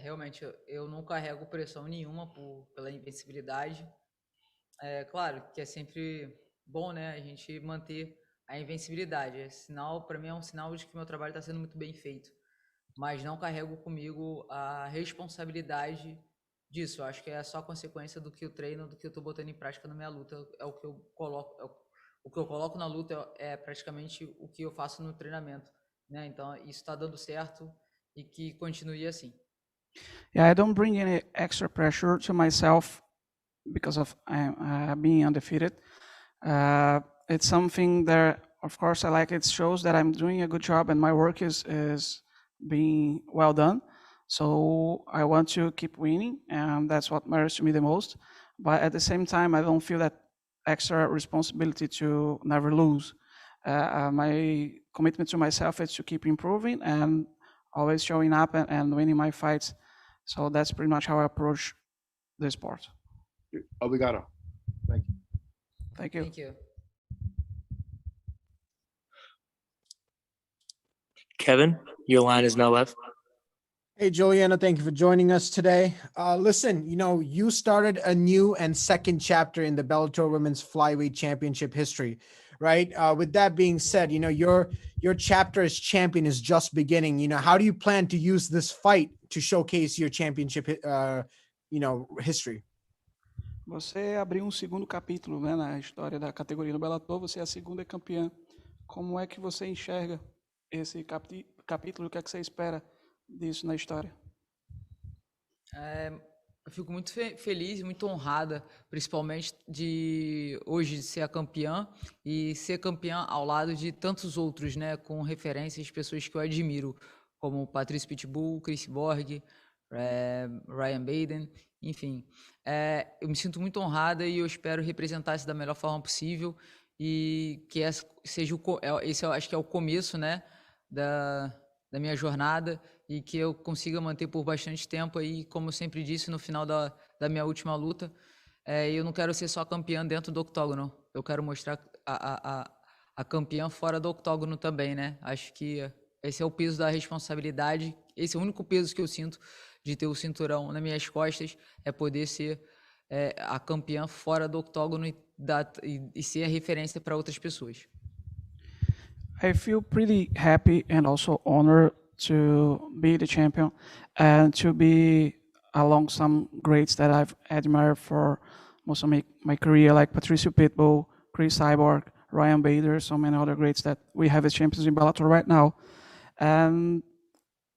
Realmente, eu não carrego pressão nenhuma pela invencibilidade. Claro que é sempre bom, né, a gente manter a invencibilidade. Para mim é um sinal de que meu trabalho está sendo muito bem feito. Mas não carrego comigo a responsabilidade disso. Eu acho que é só consequência do que eu treino, do que eu estou botando em prática na minha luta. É o que eu coloco, o que eu coloco na luta é praticamente o que eu faço no treinamento, né? Então isso está dando certo e que continue assim. Yeah, I don't bring any extra pressure to myself because of being undefeated. It's something that, of course, I like. It shows that I'm doing a good job and my work is being well done. So I want to keep winning, and that's what matters to me the most. But at the same time, I don't feel that extra responsibility to never lose. My commitment to myself is to keep improving and always showing up and winning my fights. So that's pretty much how I approach this sport. Obrigado. Thank you. Thank you. Thank you. Kevin, your line is now left. Hey, Juliana, thank you for joining us today. Listen, you started a new and second chapter in the Bellator Women's Flyweight Championship history, right? With that being said, your chapter as champion is just beginning. How do you plan to use this fight to showcase your championship, history? Você abriu segundo capítulo, né, na história da categoria no Bellator. Você é a segunda campeã. Como é que você enxerga esse capítulo? O que é que você espera disso na história? Eu fico muito feliz e muito honrada, principalmente de hoje ser a campeã e ser campeã ao lado de tantos outros, né, com referências, pessoas que eu admiro, como Patrício Pitbull, Chris Borg, Ryan Baden, enfim. Eu me sinto muito honrada e eu espero representar isso da melhor forma possível e que esse eu acho que é o começo, né, da minha jornada e que eu consiga manter por bastante tempo aí, como eu sempre disse no final da minha última luta, eu não quero ser só campeã dentro do octógono, eu quero mostrar a campeã fora do octógono também, né? Acho que esse é o peso da responsabilidade, esse é o único peso que eu sinto de ter o cinturão nas minhas costas, é poder ser a campeã fora do octógono e ser a referência para outras pessoas. I feel pretty happy and also honored to be the champion and to be along some greats that I've admired for most of my career, like Patricio Pitbull, Chris Cyborg, Ryan Bader, so many other greats that we have as champions in Bellator right now. And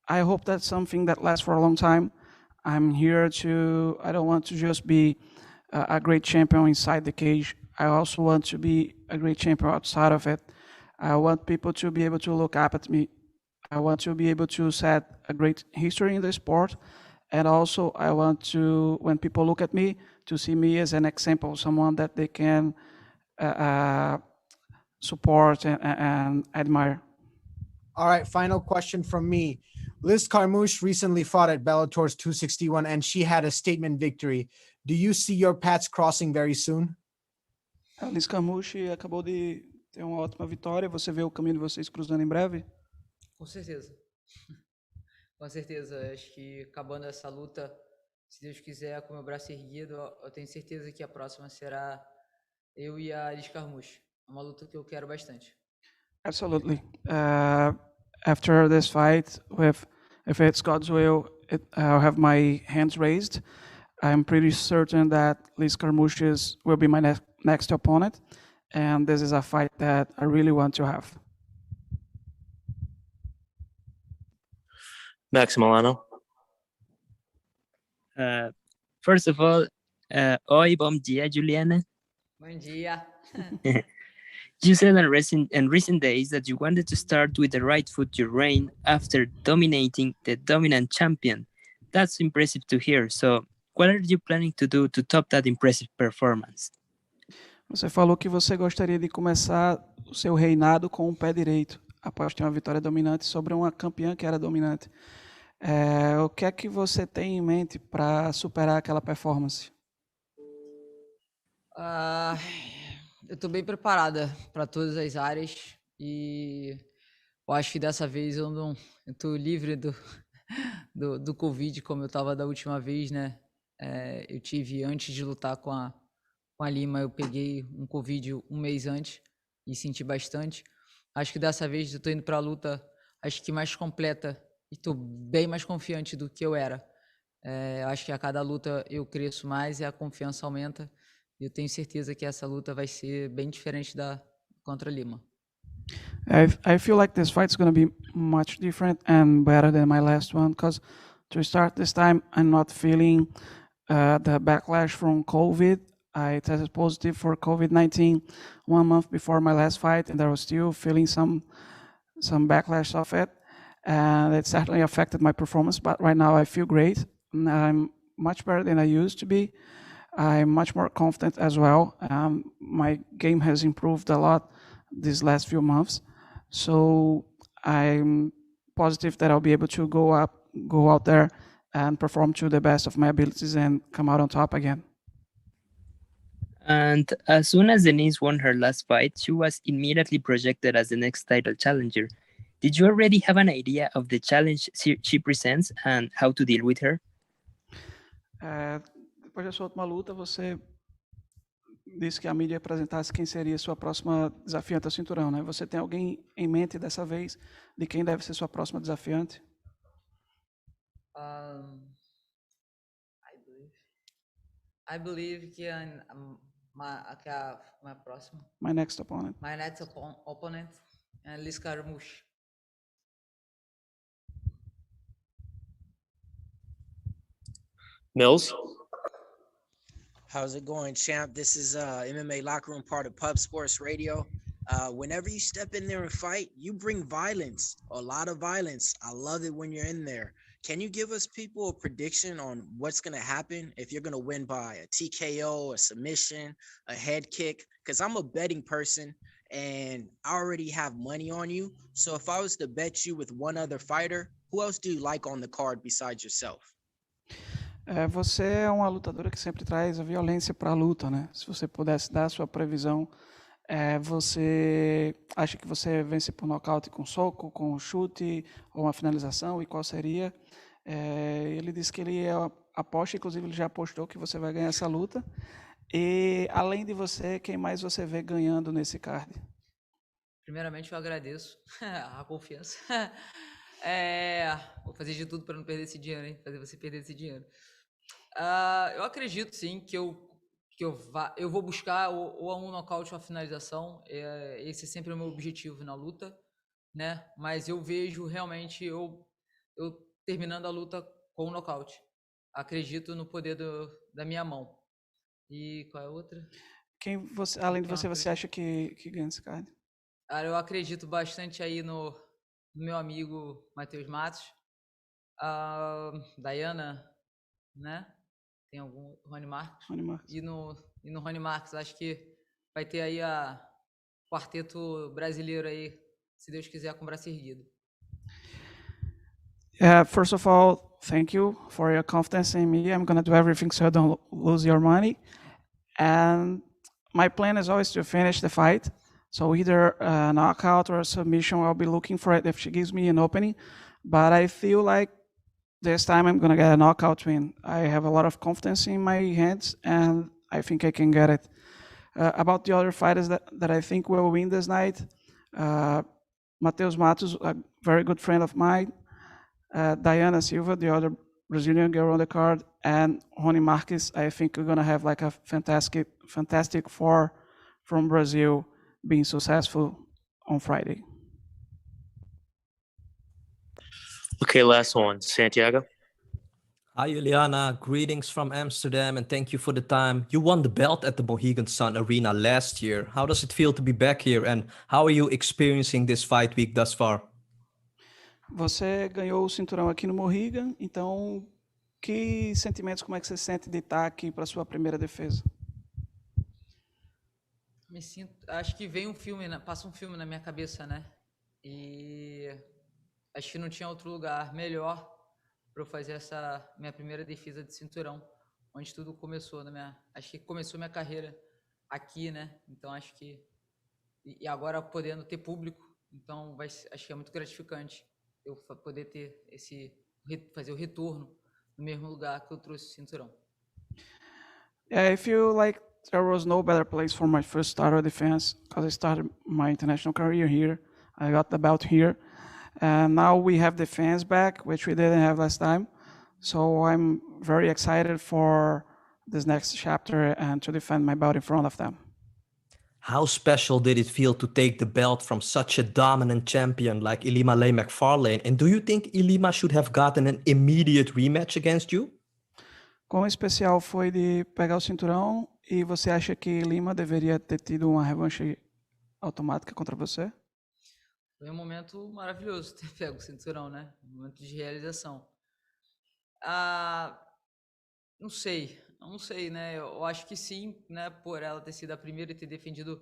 I hope that's something that lasts for a long time. I don't want to just be a great champion inside the cage. I also want to be a great champion outside of it. I want people to be able to look up at me. I want to be able to set a great history in the sport. And also I want to, when people look at me, to see me as an example, someone that they can support and admire. All right, final question from me. Liz Carmouche recently fought at Bellator's 261 and she had a statement victory. Do you see your paths crossing very soon? A Liz Carmouche acabou de ter uma ótima vitória. Você vê o caminho de vocês cruzando em breve? Com certeza. Com certeza. Acho que acabando essa luta, Se Deus quiser, com o meu braço erguido, eu tenho certeza que a próxima será eu e a Liz Carmouche. É uma luta que eu quero bastante. Absolutely. After this fight, if it's God's will, I'll have my hands raised. I'm pretty certain that Liz Carmouche will be my next opponent, and this is a fight that I really want to have. Max Milano. First of all, oi, bom dia, Juliana. Bom dia. You said in recent days that you wanted to start with the right foot your reign after dominating the dominant champion. That's impressive to hear. So, what are you planning to do to top that impressive performance? Você falou que você gostaria de começar o seu reinado com o pé direito, após ter uma vitória dominante sobre uma campeã que era dominante. O que é que você tem em mente para superar aquela performance? Eu estou bem preparada para todas as áreas e eu acho que dessa vez eu estou livre do Covid, como eu estava da última vez, né? Eu tive, antes de lutar com a Lima, eu peguei um Covid um mês antes e senti bastante. Acho que dessa vez eu estou indo para a luta, acho que mais completa e estou bem mais confiante do que eu era. Acho que a cada luta eu cresço mais e a confiança aumenta. E eu tenho certeza que essa luta vai ser bem diferente da contra Lima. I feel like this fight's going to be much different and better than my last one, because to start this time, I'm not feeling the backlash from COVID. I tested positive for COVID-19 1 month before my last fight, and I was still feeling some backlash of it, and it certainly affected my performance. But right now, I feel great. I'm much better than I used to be. I'm much more confident as well. My game has improved a lot these last few months, so I'm positive that I'll be able to go out there and perform to the best of my abilities and come out on top again. And as soon as Denise won her last fight, she was immediately projected as the next title challenger. Did you already have an idea of the challenge she presents and how to deal with her? Depois da sua última luta, você disse que a mídia apresentasse quem seria sua próxima desafiante ao cinturão, né? Você tem alguém em mente dessa vez de quem deve ser sua próxima desafiante? I believe que my próxima. My next opponent. My next opponent, Liz Carmouche. Mills. How's it going, champ? This is MMA Locker Room, part of Pub Sports Radio. Whenever you step in there and fight, you bring violence, a lot of violence. I love it when you're in there. Can you give us people a prediction on what's going to happen if you're going to win by a TKO, a submission, a head kick? Because I'm a betting person and I already have money on you. So if I was to bet you with one other fighter, who else do you like on the card besides yourself? Você é uma lutadora que sempre traz a violência para a luta, né? Se você pudesse dar a sua previsão, você acha que você vence por nocaute com soco, com chute ou uma finalização? E qual seria? Ele disse que ele aposta, inclusive ele já apostou que você vai ganhar essa luta. E além de você, quem mais você vê ganhando nesse card? Primeiramente, eu agradeço a confiança. Vou fazer de tudo para não perder esse dinheiro, hein? Fazer você perder esse dinheiro. Eu acredito, sim, que eu vou buscar ou um nocaute ou a finalização. Esse é sempre o meu objetivo na luta, né? Mas eu vejo realmente eu terminando a luta com o nocaute. Acredito no poder da minha mão. E qual é a outra? Quem você, além de você acha que ganha esse card? Cara, eu acredito bastante aí no meu amigo Matheus Matos, Dayana, né? Tem algum Rony Marques. E no Rony Marques, acho que vai ter aí a quarteto brasileiro aí, se Deus quiser, com o braço erguido. First of all, thank you for your confidence in me. I'm going to do everything so I don't lose your money. And my plan is always to finish the fight. So either a knockout or a submission, I'll be looking for it if she gives me an opening. But I feel like this time I'm gonna get a knockout win. I have a lot of confidence in my hands, and I think I can get it. About the other fighters that I think will win this night, Mateus Matos, a very good friend of mine, Dayana Silva, the other Brazilian girl on the card, and Rony Marques. I think we're gonna have like a fantastic four from Brazil being successful on Friday. Okay, last one, Santiago. Hi, Juliana. Greetings from Amsterdam, and thank you for the time. You won the belt at the Mohegan Sun Arena last year. How does it feel to be back here, and how are you experiencing this fight week thus far? Você ganhou o cinturão aqui no Mohegan, então que sentimentos, como é que você sente de estar aqui para sua primeira defesa? Me sinto, acho que vem um filme, passa um filme na minha cabeça, né? E acho que não tinha outro lugar melhor para eu fazer essa minha primeira defesa de cinturão, onde tudo começou acho que começou minha carreira aqui, né? Então acho que e agora podendo ter público, então acho que é muito gratificante eu poder ter fazer o retorno no mesmo lugar que eu trouxe o cinturão. Yeah, I feel like there was no better place for my first title defense because I started my international career here. I got the belt here. And now we have the fans back, which we didn't have last time. So I'm very excited for this next chapter and to defend my belt in front of them. How special did it feel to take the belt from such a dominant champion like Ilima-Lei Macfarlane? And do you think Ilima should have gotten an immediate rematch against you? Quão especial foi de pegar o cinturão e você acha que Lima deveria ter tido uma revanche automática contra você? Foi um momento maravilhoso ter pego o cinturão, né? Um momento de realização. Não sei, né? Eu acho que sim, né? Por ela ter sido a primeira e ter defendido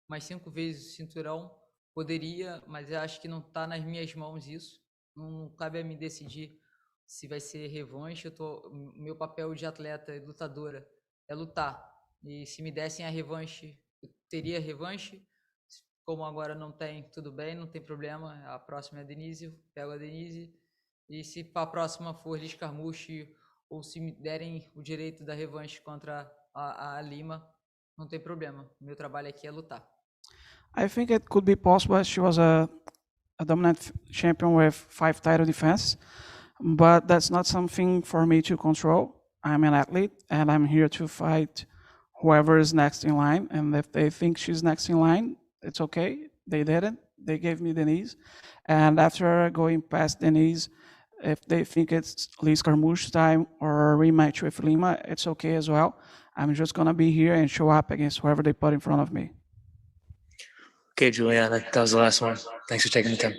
mais 5 vezes o cinturão, poderia, mas eu acho que não está nas minhas mãos isso. Não cabe a mim decidir se vai ser revanche. Meu papel de atleta e lutadora é lutar. E se me dessem a revanche, eu teria revanche. Como agora não tem, tudo bem, não tem problema. A próxima é a Denise, eu pego a Denise. E se para a próxima for Liz Carmouche, ou se me derem o direito da revanche contra a Lima, não tem problema. O meu trabalho aqui é lutar. I think it could be possible. She was a dominant champion with 5 title defenses, but that's not something for me to control. I'm an athlete, and I'm here to fight whoever is next in line. And if they think she's next in line, it's okay. They didn't. They gave me Denise. And after going past Denise, if they think it's Liz Carmouche's time or a rematch with Lima, it's okay as well. I'm just going to be here and show up against whoever they put in front of me. Okay, Juliana, that was the last one. Thanks for taking the time.